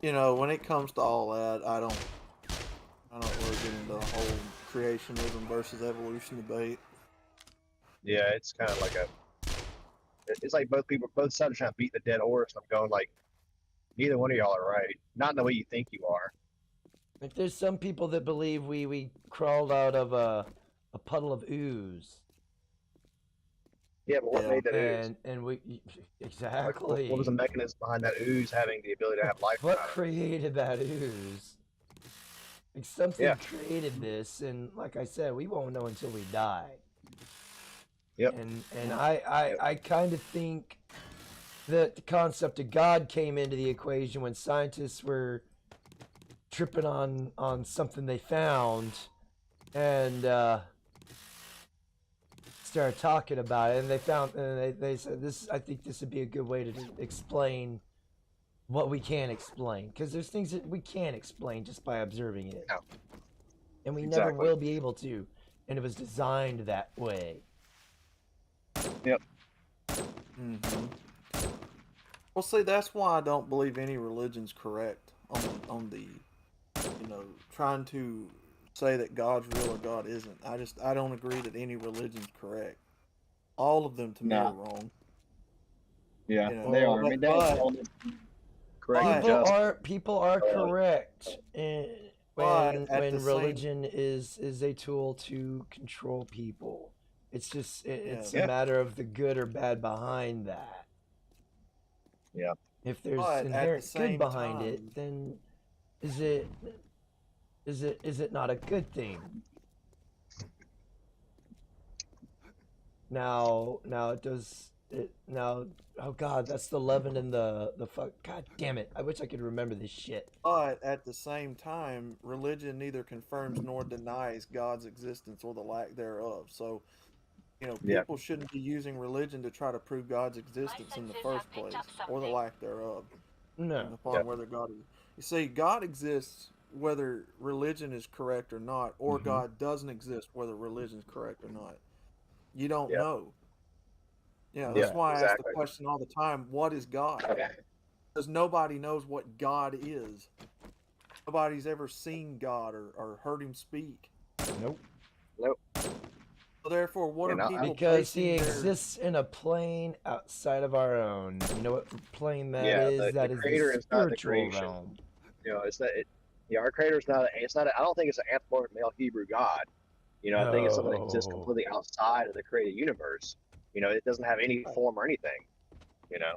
You know, when it comes to all that, I don't really get into the whole creationism versus evolution debate. Yeah, it's kind of like it's like both sides are trying to beat the dead horse. I'm going like, neither one of y'all are right. Not in the way you think you are. Like, there's some people that believe we crawled out of a puddle of ooze. Yeah, but what made that ooze? And we exactly. What was the mechanism behind that ooze having the ability to have life? What created that ooze? Like, something created this, and like I said, we won't know until we die. Yep. And I kind of think that the concept of God came into the equation when scientists were tripping on something they found, and started talking about it, and they said I think this would be a good way to explain what we can't explain, because there's things that we can't explain just by observing it, and we never will be able to, and it was designed that way. Yep. Mm-hmm. Well, see, that's why I don't believe any religion's correct on the trying to say that God's real or God isn't. I don't agree that any religion's correct. All of them to me are wrong. Yeah, they are. I mean, correct. People are correct when religion is a tool to control people. It's just it's a matter of the good or bad behind that. Yeah. If there's inherent good behind it, then is it not a good thing? Now oh God, that's the leaven in the fuck. God damn it! I wish I could remember this shit. But at the same time, religion neither confirms nor denies God's existence or the lack thereof. So, people shouldn't be using religion to try to prove God's existence in the first place or the lack thereof. No. Upon whether God is. You see, God exists whether religion is correct or not, or God doesn't exist whether religion is correct or not. You don't know. That's why I ask the question all the time, what is God? Because nobody knows what God is. Nobody's ever seen God or heard him speak. Nope. So therefore, what are people because he exists in a plane outside of our own. You know what plane that is? That is the spiritual realm. It's that. Our creator's not. I don't think it's an anthropomorphic male Hebrew God. I think it's something that exists completely outside of the created universe. You know, it doesn't have any form or anything. You know,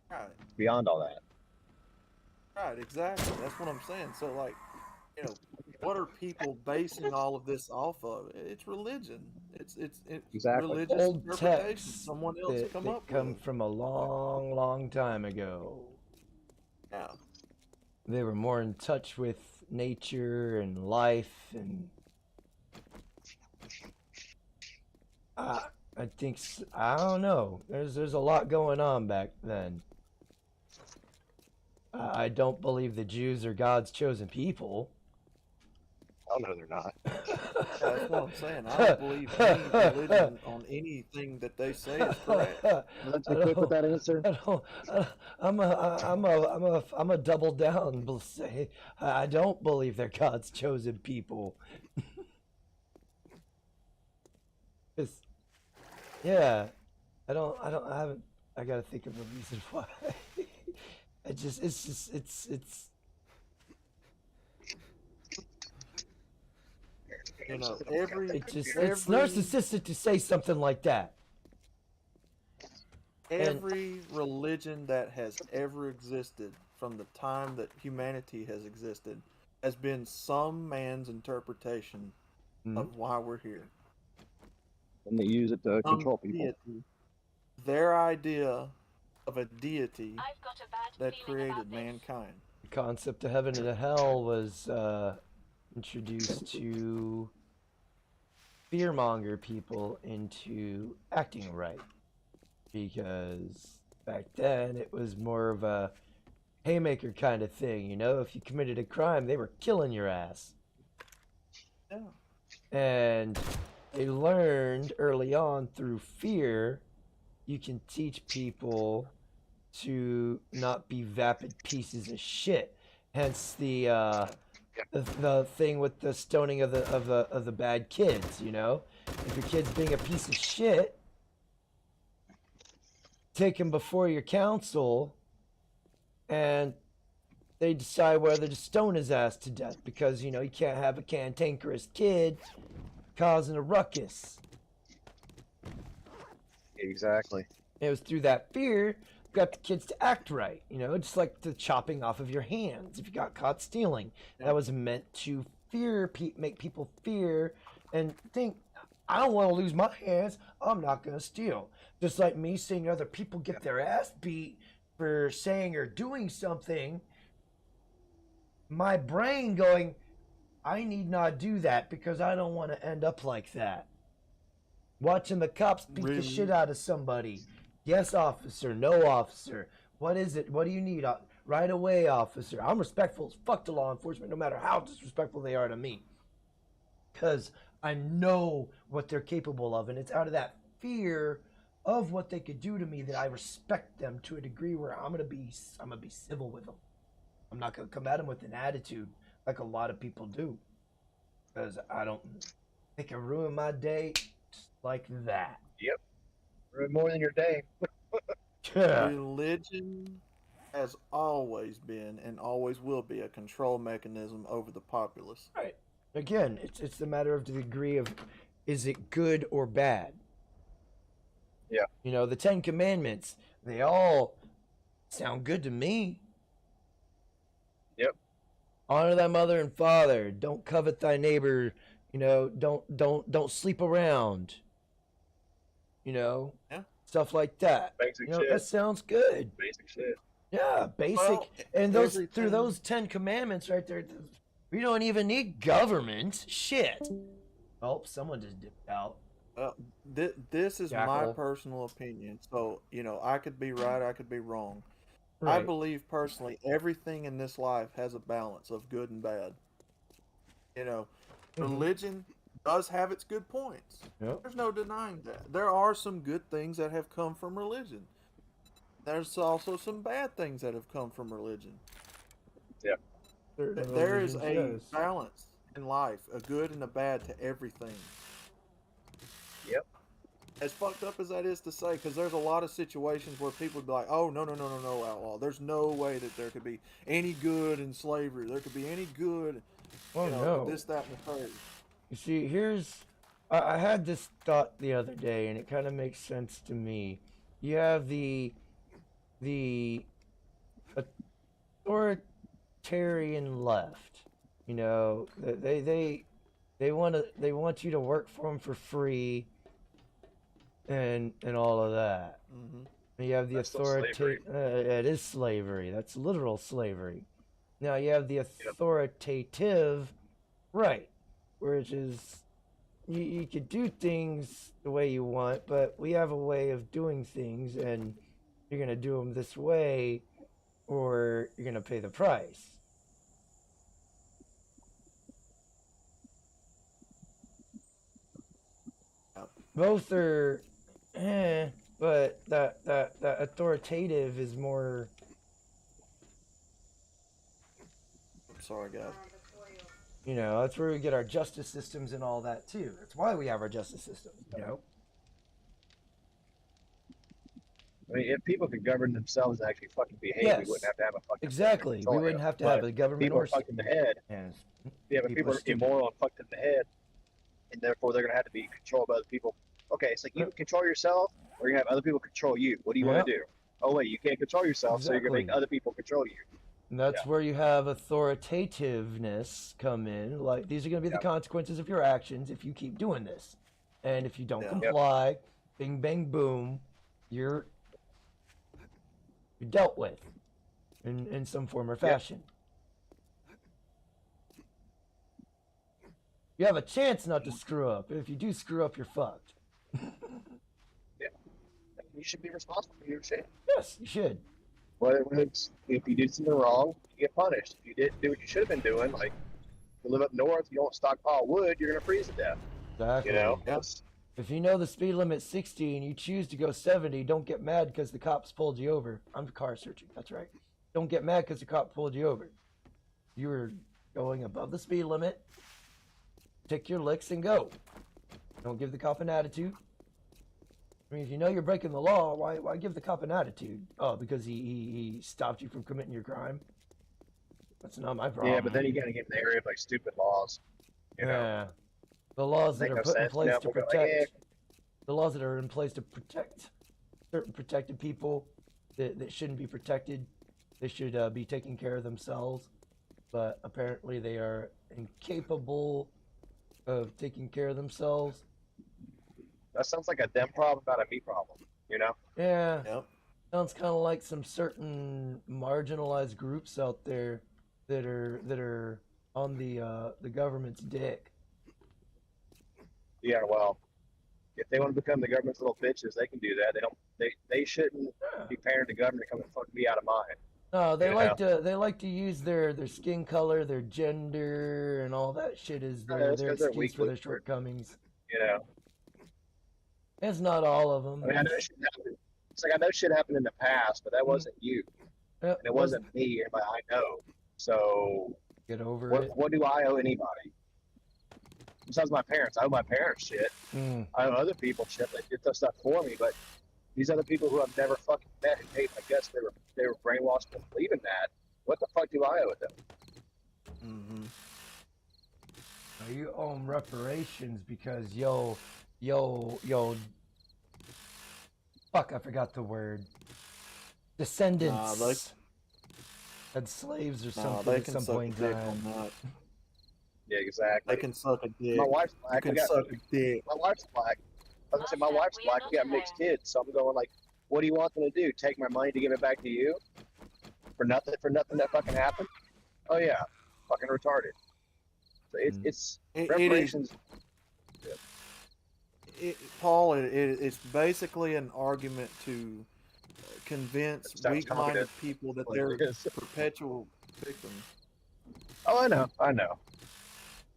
Right. beyond all that. Right, exactly. That's what I'm saying. So, like, you know, what are people basing all of this off of? It's religion. It's Exactly. religious Old interpretation texts someone else that come up come with. from a long time ago. Yeah. They were more in touch with nature and life, and I think I don't know. There's a lot going on back then. I don't believe the Jews are God's chosen people. Oh no, they're not. That's what I'm saying. I don't believe any religion on anything that they say is correct. Let's be quick with that answer. I'm a double down. Say I don't believe they're God's chosen people. Yeah, I haven't. I gotta think of a reason why. It's. You know, It's narcissistic to say something like that. Every religion that has ever existed from the time that humanity has existed has been some man's interpretation of why we're here. And they use it to control people. Deity, their idea of a deity I've got a bad that feeling about created this. mankind. The concept of heaven and hell was introduced to fearmonger people into acting right, because back then it was more of a haymaker kind of thing. You know, if you committed a crime, they were killing your ass. Yeah. And they learned early on through fear, you can teach people to not be vapid pieces of shit. Hence the thing with the stoning of the bad kids. You know, if your kid's being a piece of shit, take him before your council, and they decide whether to stone his ass to death, because you know you can't have a cantankerous kid causing a ruckus. Exactly. It was through that fear got the kids to act right, you know, just like the chopping off of your hands if you got caught stealing. That was meant to make people fear and think, I don't want to lose my hands, I'm not going to steal. Just like me seeing other people get their ass beat for saying or doing something, my brain going, I need not do that because I don't want to end up like that. Watching the cops beat the shit out of somebody. Yes, officer. No, officer. What is it? What do you need? Right away, officer. I'm respectful as fuck to law enforcement, no matter how disrespectful they are to me. Because I know what they're capable of, and it's out of that fear of what they could do to me that I respect them to a degree where I'm gonna be civil with them. I'm not gonna come at them with an attitude like a lot of people do, because they can ruin my day just like that. Yep. More than your day. Religion has always been and always will be a control mechanism over the populace. Right. Again, it's a matter of the degree of, is it good or bad? Yeah. You know, the 10 Commandments, they all sound good to me. Yep. Honor thy mother and father. Don't covet thy neighbor. You know, don't sleep around. You know, yeah, stuff like that. Basic shit. That sounds good. Basic shit. Yeah, basic. Well, and through those 10 Commandments right there, we don't even need government. Shit. Oh, someone just dipped out. This is my personal opinion. So, you know, I could be right, I could be wrong. Right. I believe personally everything in this life has a balance of good and bad. You know, religion does have its good points. Yep. There's no denying that. There are some good things that have come from religion. There's also some bad things that have come from religion. Yeah. There is a balance in life, a good and a bad to everything. Yep. As fucked up as that is to say, because there's a lot of situations where people would be like, oh, no, outlaw. There's no way that there could be any good in slavery. There could be any good, this, that, and the third. You see, here's I had this thought the other day, and it kind of makes sense to me. You have the authoritarian left. You know, they want you to work for them for free, and all of that. Mm-hmm. And you have the That's still slavery. it is slavery. That's literal slavery. Now you have the authoritative right, which is you could do things the way you want, but we have a way of doing things, and you're gonna do them this way, or you're gonna pay the price. Both are, but that authoritative is more. I'm sorry, guys. You know, that's where we get our justice systems and all that too. That's why we have our justice system. You know. I mean, if people could govern themselves and actually fucking behave, Yes. we wouldn't have to have a fucking Exactly. We control wouldn't them. have to But have a government people or. are fucked in the head. Yes. Yeah, but People people are are stupid. immoral and fucked in the head, and therefore they're gonna have to be controlled by other people. Okay, it's like you can control yourself, or you have other people control you. What do you want to do? Oh wait, you can't control yourself, so you're gonna make Exactly. other people control you. And that's where you have authoritativeness come in. Like, these are going to be the consequences of your actions if you keep doing this. And if you don't comply, bing, bang, boom, you're dealt with in some form or fashion. You have a chance not to screw up. If you do screw up, you're fucked. You should be responsible for your shit. Yes, you should. Whether it's if you did something wrong, you get punished. If you didn't do what you should have been doing, like you live up north, you don't stockpile wood, you're gonna freeze to death. Exactly. You know? If you know the speed limit's 60 and you choose to go 70, don't get mad because the cops pulled you over. I'm car searching. That's right. Don't get mad because the cop pulled you over. You were going above the speed limit. Take your licks and go. Don't give the cop an attitude. I mean, if you know you're breaking the law, why give the cop an attitude? Oh, because he stopped you from committing your crime? That's not my problem. Yeah, but then you gotta get in the area of like stupid laws. You know? Yeah. The laws that Make are no put in sense. place Yeah, to we'll go, protect the laws that are in place to protect certain protected people that shouldn't be protected. They should be taking care of themselves, but apparently they are incapable of taking care of themselves. That sounds like a them problem, not a me problem. You know? Yeah. Yep. Sounds kind of like some certain marginalized groups out there that are on the government's dick. Yeah, well, if they want to become the government's little bitches, they can do that. They shouldn't be paying the government to come and fuck me out of mine. No, they Yeah. like to use their skin color, their gender, and all that shit as Yeah, their that's 'cause they're excuse for their weak. shortcomings. You know? It's not all of them. I mean, I know shit happened. It's like I know shit happened in the past, but that wasn't you, Yep, and it wasn't me. Everybody I know. So Get over what? it. What do I owe anybody? Besides my parents, I owe my parents shit. Mm. I owe other people shit that did this stuff for me, but these other people who I've never fucking met and hate, I guess they were brainwashed into believing that. What the fuck do I owe them? Mm-hmm. Now you owe 'em reparations because fuck, I forgot the word. Descendants had slaves or something they at can some suck point a in dick on time. that. Yeah, exactly. They can suck a dick. My wife's You black. can suck a dick. My wife's black. I was gonna say my wife's black. We got mixed kids, so I'm going like, what do you want them to do? Take my money to give it back to you for nothing? For nothing that fucking happened? Oh yeah, fucking retarded. So it's It is. reparations. Paul, it's basically an argument to convince Sounds weak-minded competent. people that Like they're it is. perpetual victims. Oh, I know.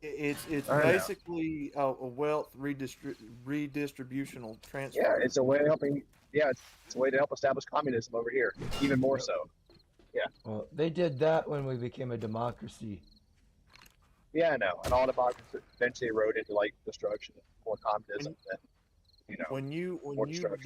It's I know. basically a wealth redistributional transfer. Yeah, it's a way of helping. Yeah, it's a way to help establish communism over here, even more so. Yeah. Well, they did that when we became a democracy. Yeah, I know. And all democracy eventually rode into like destruction, more communism, and When you more destruction.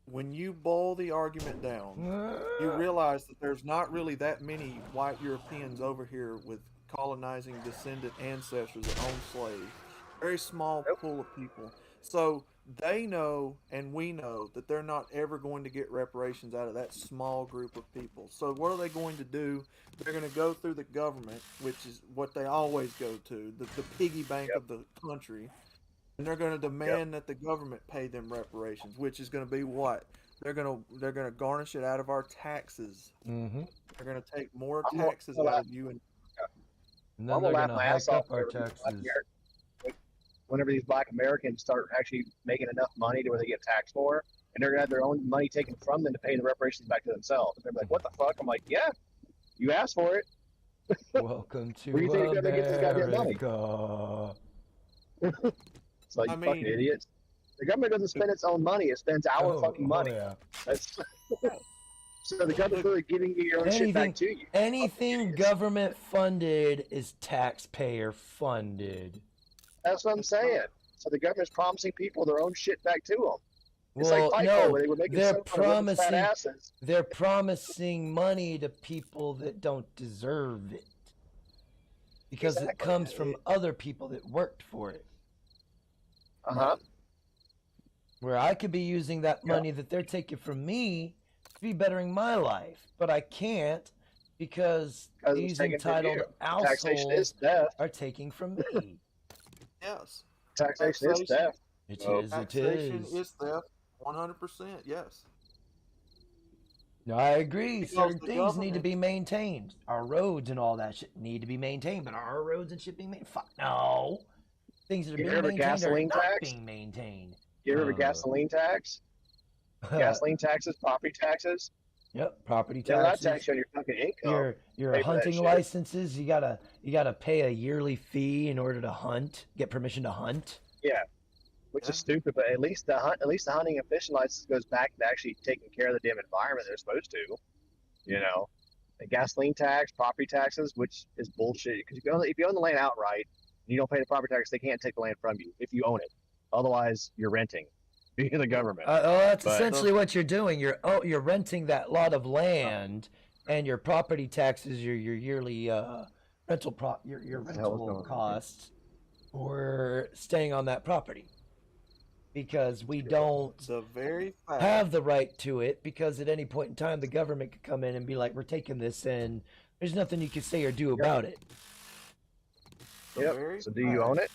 when you boil the argument down, you realize that there's not really that many white Europeans over here with colonizing descendant ancestors that owned slaves. Very small pool of people. So they know and we know that they're not ever going to get reparations out of that small group of people. So what are they going to do? They're going to go through the government, which is what they always go to, the piggy bank of the country, and they're going to demand that the government pay them reparations, which is going to be what? They're going to garnish it out of our taxes. Mm-hmm. They're going to take more taxes out of you, and then I'm they're gonna gonna laugh my ass hike off up our taxes. whenever these Black Americans start actually making enough money to where they get taxed more, and they're gonna have their own money taken from them to pay the reparations back to themselves. And they're like, "What the fuck?" I'm like, "Yeah, you asked for it." Welcome to Where do you think they're gonna get this goddamn money? America. It's like, I you fucking mean- idiots. The government doesn't spend its own money; it spends our fucking money. yeah. That's so the government's really giving you your own shit back to you. Anything government funded is taxpayer funded. That's what I'm saying. So the government's promising people their own shit back to them. It's Well, like Fight no, Club, where they were making they're so fun of women's fat promising- asses. They're promising money to people that don't deserve it. Because it Exactly. comes from other people that worked for it. Uh-huh. Where I could be using that money that they're taking from me to be bettering my life. But I can't because Because it's these taken from entitled you. Taxation is assholes theft. are taking from me. yes, Taxation is theft. It Oh, is, it taxation is. is theft. 100%. Yes. No, I agree. Because Certain the things need to government- be maintained. Our roads and all that shit need to be maintained, but are our roads and shit being maintained? Fuck no. Things that are You being heard of maintained are gasoline not tax? being maintained. You heard of gasoline tax? Gasoline taxes, property taxes. Yep, property Yeah, that taxes. tax you on your fucking income. Your Pay for that hunting shit. licenses, you gotta pay a yearly fee in order to hunt, get permission to hunt. Yeah, which is stupid. But at least the hunting and fishing license goes back to actually taking care of the damn environment they're supposed to. You know, the gasoline tax, property taxes, which is bullshit. Because if you own the land outright and you don't pay the property tax, they can't take the land from you if you own it. Otherwise, you're renting. You're the government. That's But- essentially what you're doing. You're renting that lot of land, and your property taxes, your yearly rental your What the hell is going rental on here? costs for staying on that property, because we don't The very fact. have the right to it, because at any point in time the government could come in and be like, we're taking this, and there's nothing you can say or do about it. the Yep. very So do you fact- own it?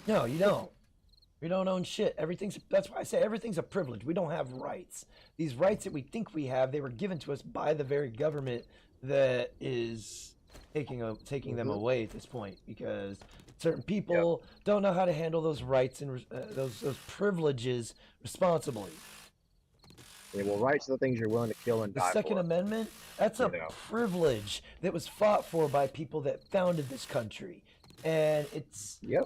No, you don't. We don't own shit. That's why I say everything's a privilege. We don't have rights. These rights that we think we have, they were given to us by the very government that is taking them away at this point, because certain people don't know how to handle those rights and those privileges responsibly. Yeah, well, rights are the things you're willing to kill and The die Second for. Amendment, that's a You know. privilege that was fought for by people that founded this country. And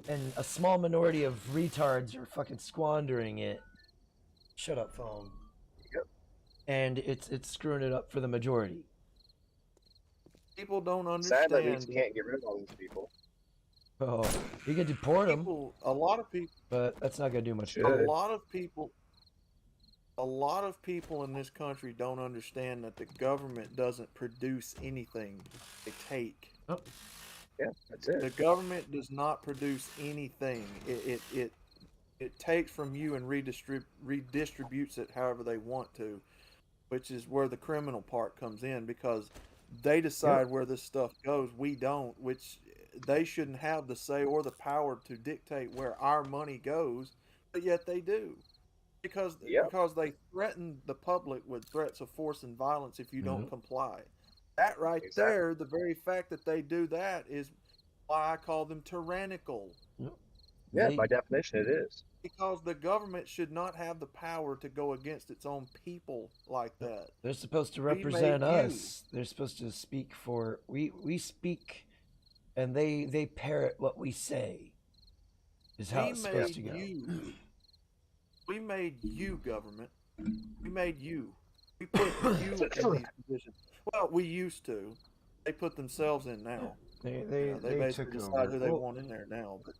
and a small minority of retards are fucking squandering it. Shut up, phone. Yep. And it's screwing it up for the majority. People don't Sadly, we understand. can't get rid of all these people. Oh, you can deport them, A lot of people. but that's not gonna do much Should. A good. lot of people in this country don't understand that the government doesn't produce anything; they take. Yeah, that's it. The government does not produce anything. It takes from you and redistributes it however they want to, which is where the criminal part comes in, because they decide where this stuff goes. We don't, which they shouldn't have the say or the power to dictate where our money goes, but yet they do. Because they threaten the public with threats of force and violence if you don't comply. That right there, the very fact that they do that is why I call them tyrannical. Yeah, by definition, it is. Because the government should not have the power to go against its own people like that. They're supposed to We made represent you. us. They're supposed to speak for we speak, and they parrot what we say. Is how it's supposed to go. We made you, government. We made you. We put you in these positions. Well, we used to. They put themselves in now. They basically took decide over. who they Well, want in there now. But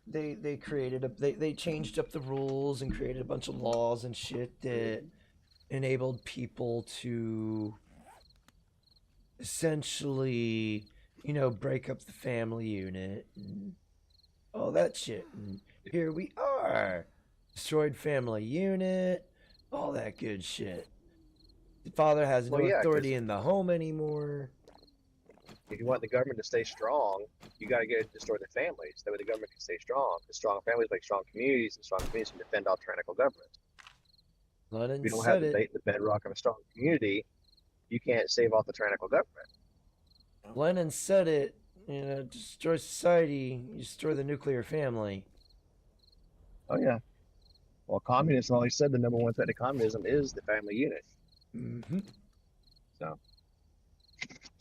they created they changed up the rules and created a bunch of laws and shit that enabled people to essentially, break up the family unit all that shit. And here we are. Destroyed family unit, all that good shit. The father has no Well, yeah, authority 'cause in the home anymore. if you want the government to stay strong, you got to get destroy the families. That way, the government can stay strong. Because strong families make strong communities, and strong communities can defend off tyrannical governments. If Lenin you don't have said it. the bedrock of a strong community, you can't save off the tyrannical government. Lenin said it. You know, destroy society, you destroy the nuclear family. Oh yeah. Well, communists always said the number one threat to communism is the family unit. Mm-hmm. So,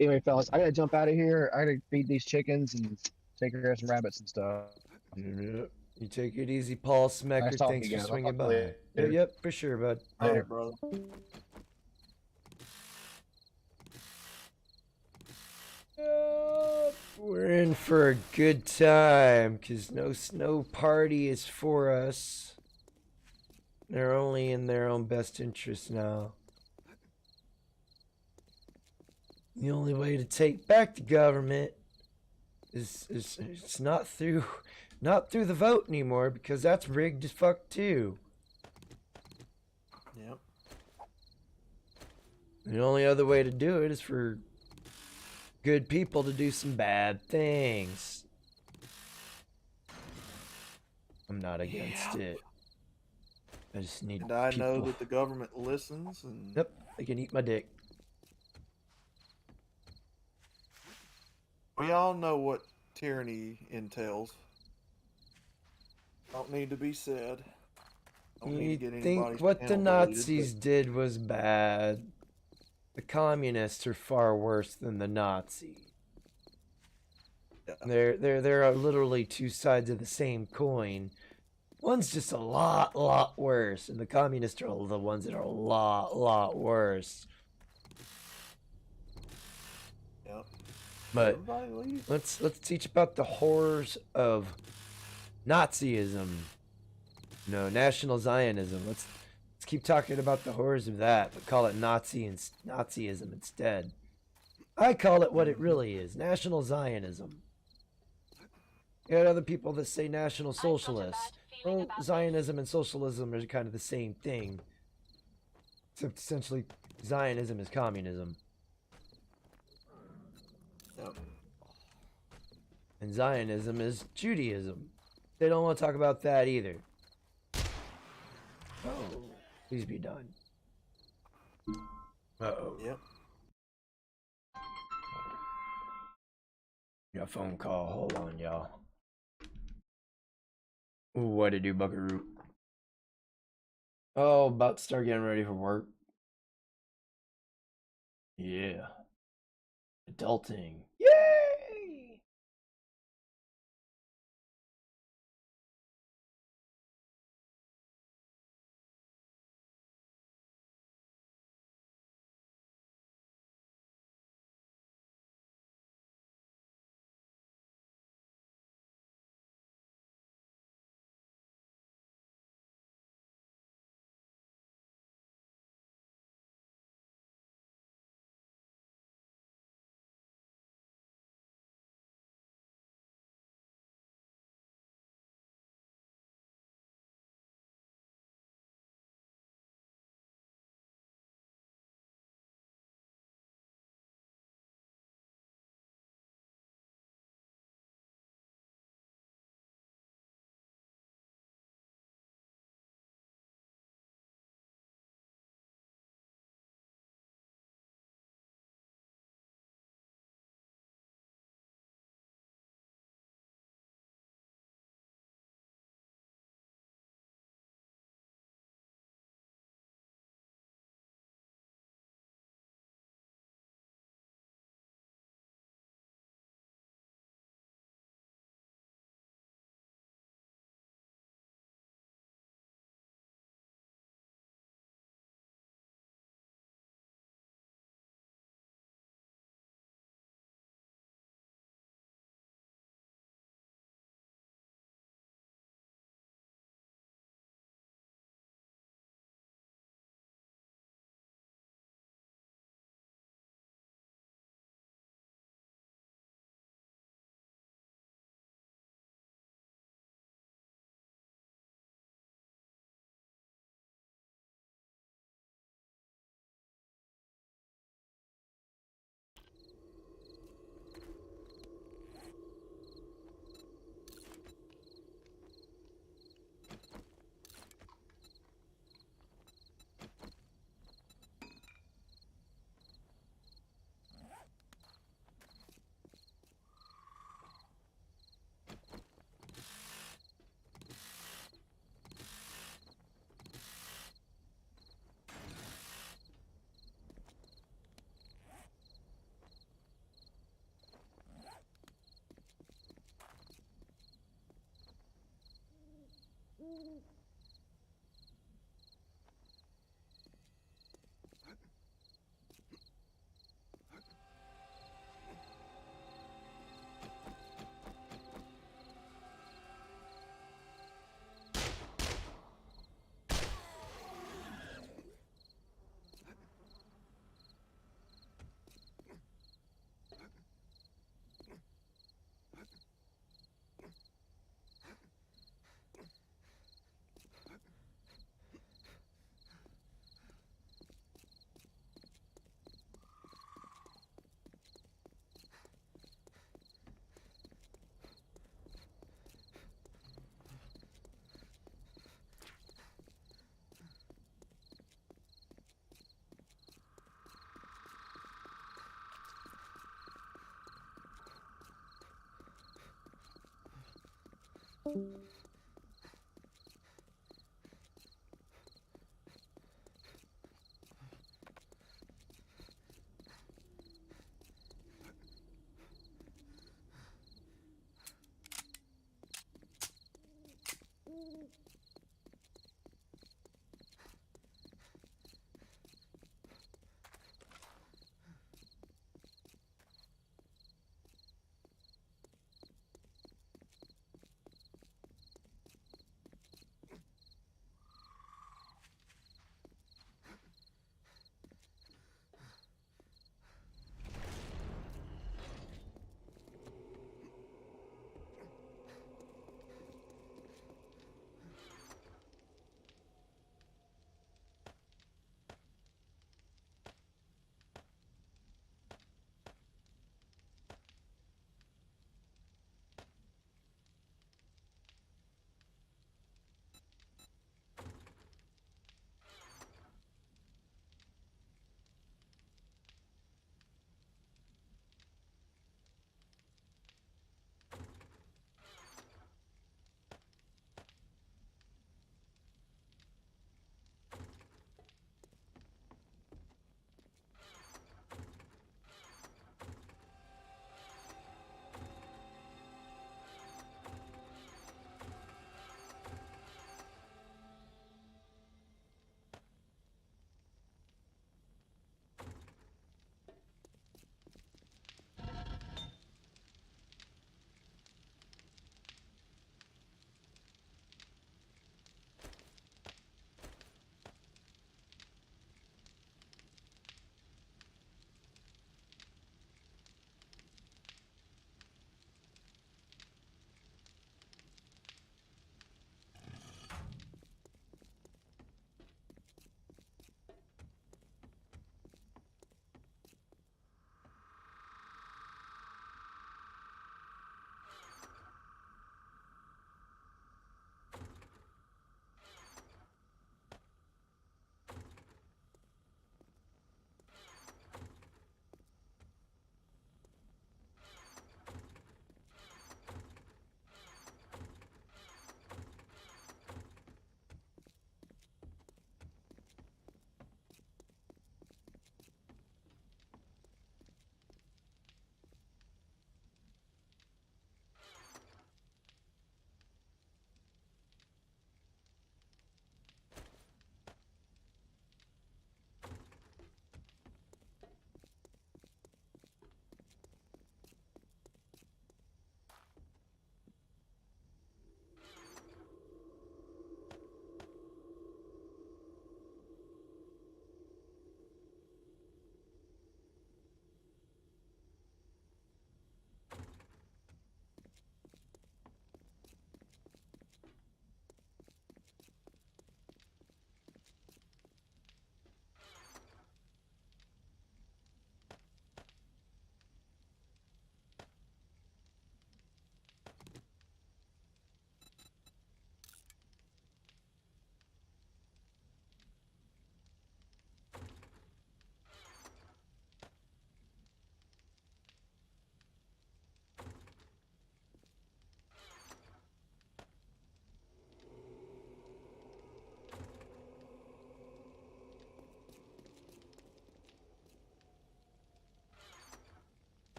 anyway, fellas, I gotta jump out of here. I gotta feed these chickens and take care of some rabbits and stuff. Yep. You take it easy, Paul Smecker. Nice talking Thanks to you for guys. I'll swinging talk to you by. later. Yep, for sure, bud. All Later. right, brother. We're in for a good time, because no snow party is for us. They're only in their own best interest now. The only way to take back the government is it's not through the vote anymore, because that's rigged as fuck too. Yep. The only other way to do it is for good people to do some bad things. I'm not against it. I just need And I know people. that the government listens, and Yep, they can eat my dick. we all know what tyranny entails. Don't need to be said. Don't need You to get anybody's think what the channel deleted, Nazis did was bad? The communists are far worse than the Nazi. Yeah. They're literally two sides of the same coin. One's just a lot worse, and the communists are the ones that are a lot worse. Yep. But Everybody leave. let's teach about the horrors of Nazism. No, National Zionism. Let's keep talking about the horrors of that, but call it Nazism instead. I call it what it really is: National Zionism. You got other people that say National Socialists. Well, Zionism and socialism are kind of the same thing, except essentially Zionism is communism, Yep. and Zionism is Judaism. They don't want to talk about that either. Oh, please be done. Uh-oh. Yep. Got a phone call. Hold on, y'all. Ooh, what to do, Buckaroo? Oh, about to start getting ready for work. Yeah. Adulting. Yay!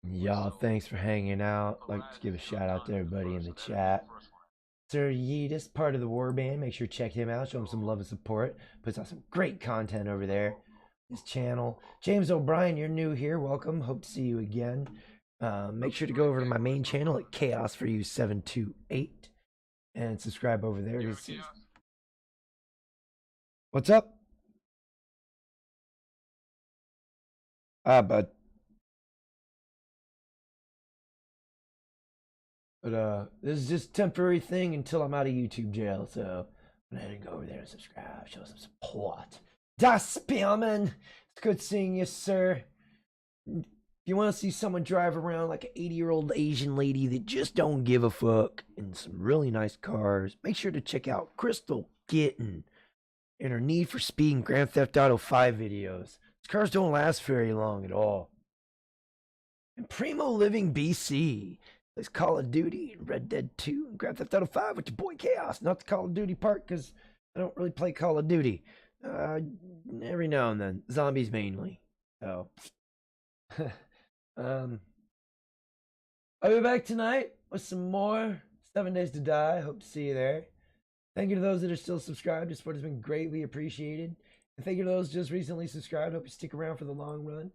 Y'all, thanks for hanging out. Like to give a shout out to everybody in the chat. Sir Yeetus, part of the War Band. Make sure to check him out. Show him some love and support. Puts out some great content over there. His channel. James O'Brien, you're new here. Welcome. Hope to see you again. Make sure to go over to my main channel at Chaos for You 728 and subscribe over there. What's up? Bud. But this is just a temporary thing until I'm out of YouTube jail, so I'm gonna go over there and subscribe, show some support. Das Spielman! It's good seeing you, sir. If you want to see someone drive around like an 80-year-old Asian lady that just don't give a fuck in some really nice cars, make sure to check out Crystal Kitten and her Need for Speed and Grand Theft Auto 5 videos. These cars don't last very long at all. And Primo Living BC. Plays Call of Duty, Red Dead 2, and Grand Theft Auto 5 with your boy Chaos. Not the Call of Duty part, because I don't really play Call of Duty. Every now and then. Zombies mainly. So. I'll be back tonight with some more 7 Days to Die. Hope to see you there. Thank you to those that are still subscribed. Your support has been greatly appreciated. And thank you to those just recently subscribed. Hope you stick around for the long run.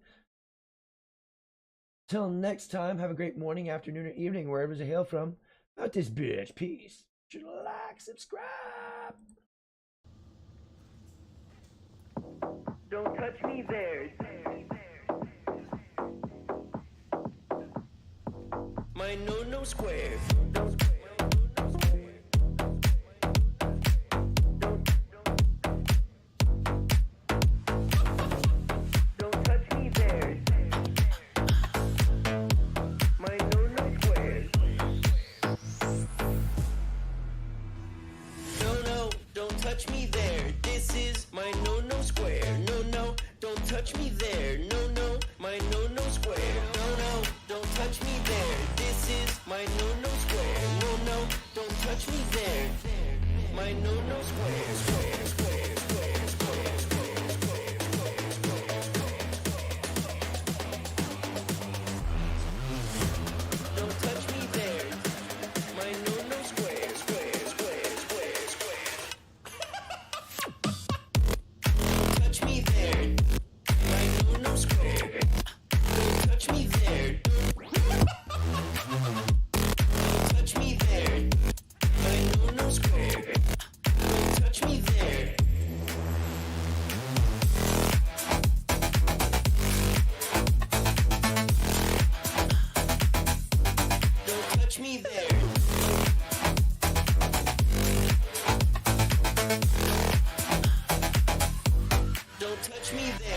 Till next time, have a great morning, afternoon, or evening, wherever you hail from. Out this bitch. Peace. Should like, subscribe. Don't touch me there. My no square. Don't touch me there. My no square. No, don't touch me there. This is my no square. No, don't touch me there. No, my no square. No, don't touch me there. This is my no square. No, don't touch me there. My no square. Square, square, square, square, square, square, square, square, square. Don't touch me there. My no square. Square, square, square, square. Don't touch me there. My no square. Don't touch me there. Don't touch me there. My no square. Don't touch me there. Don't touch me there. Don't touch me there.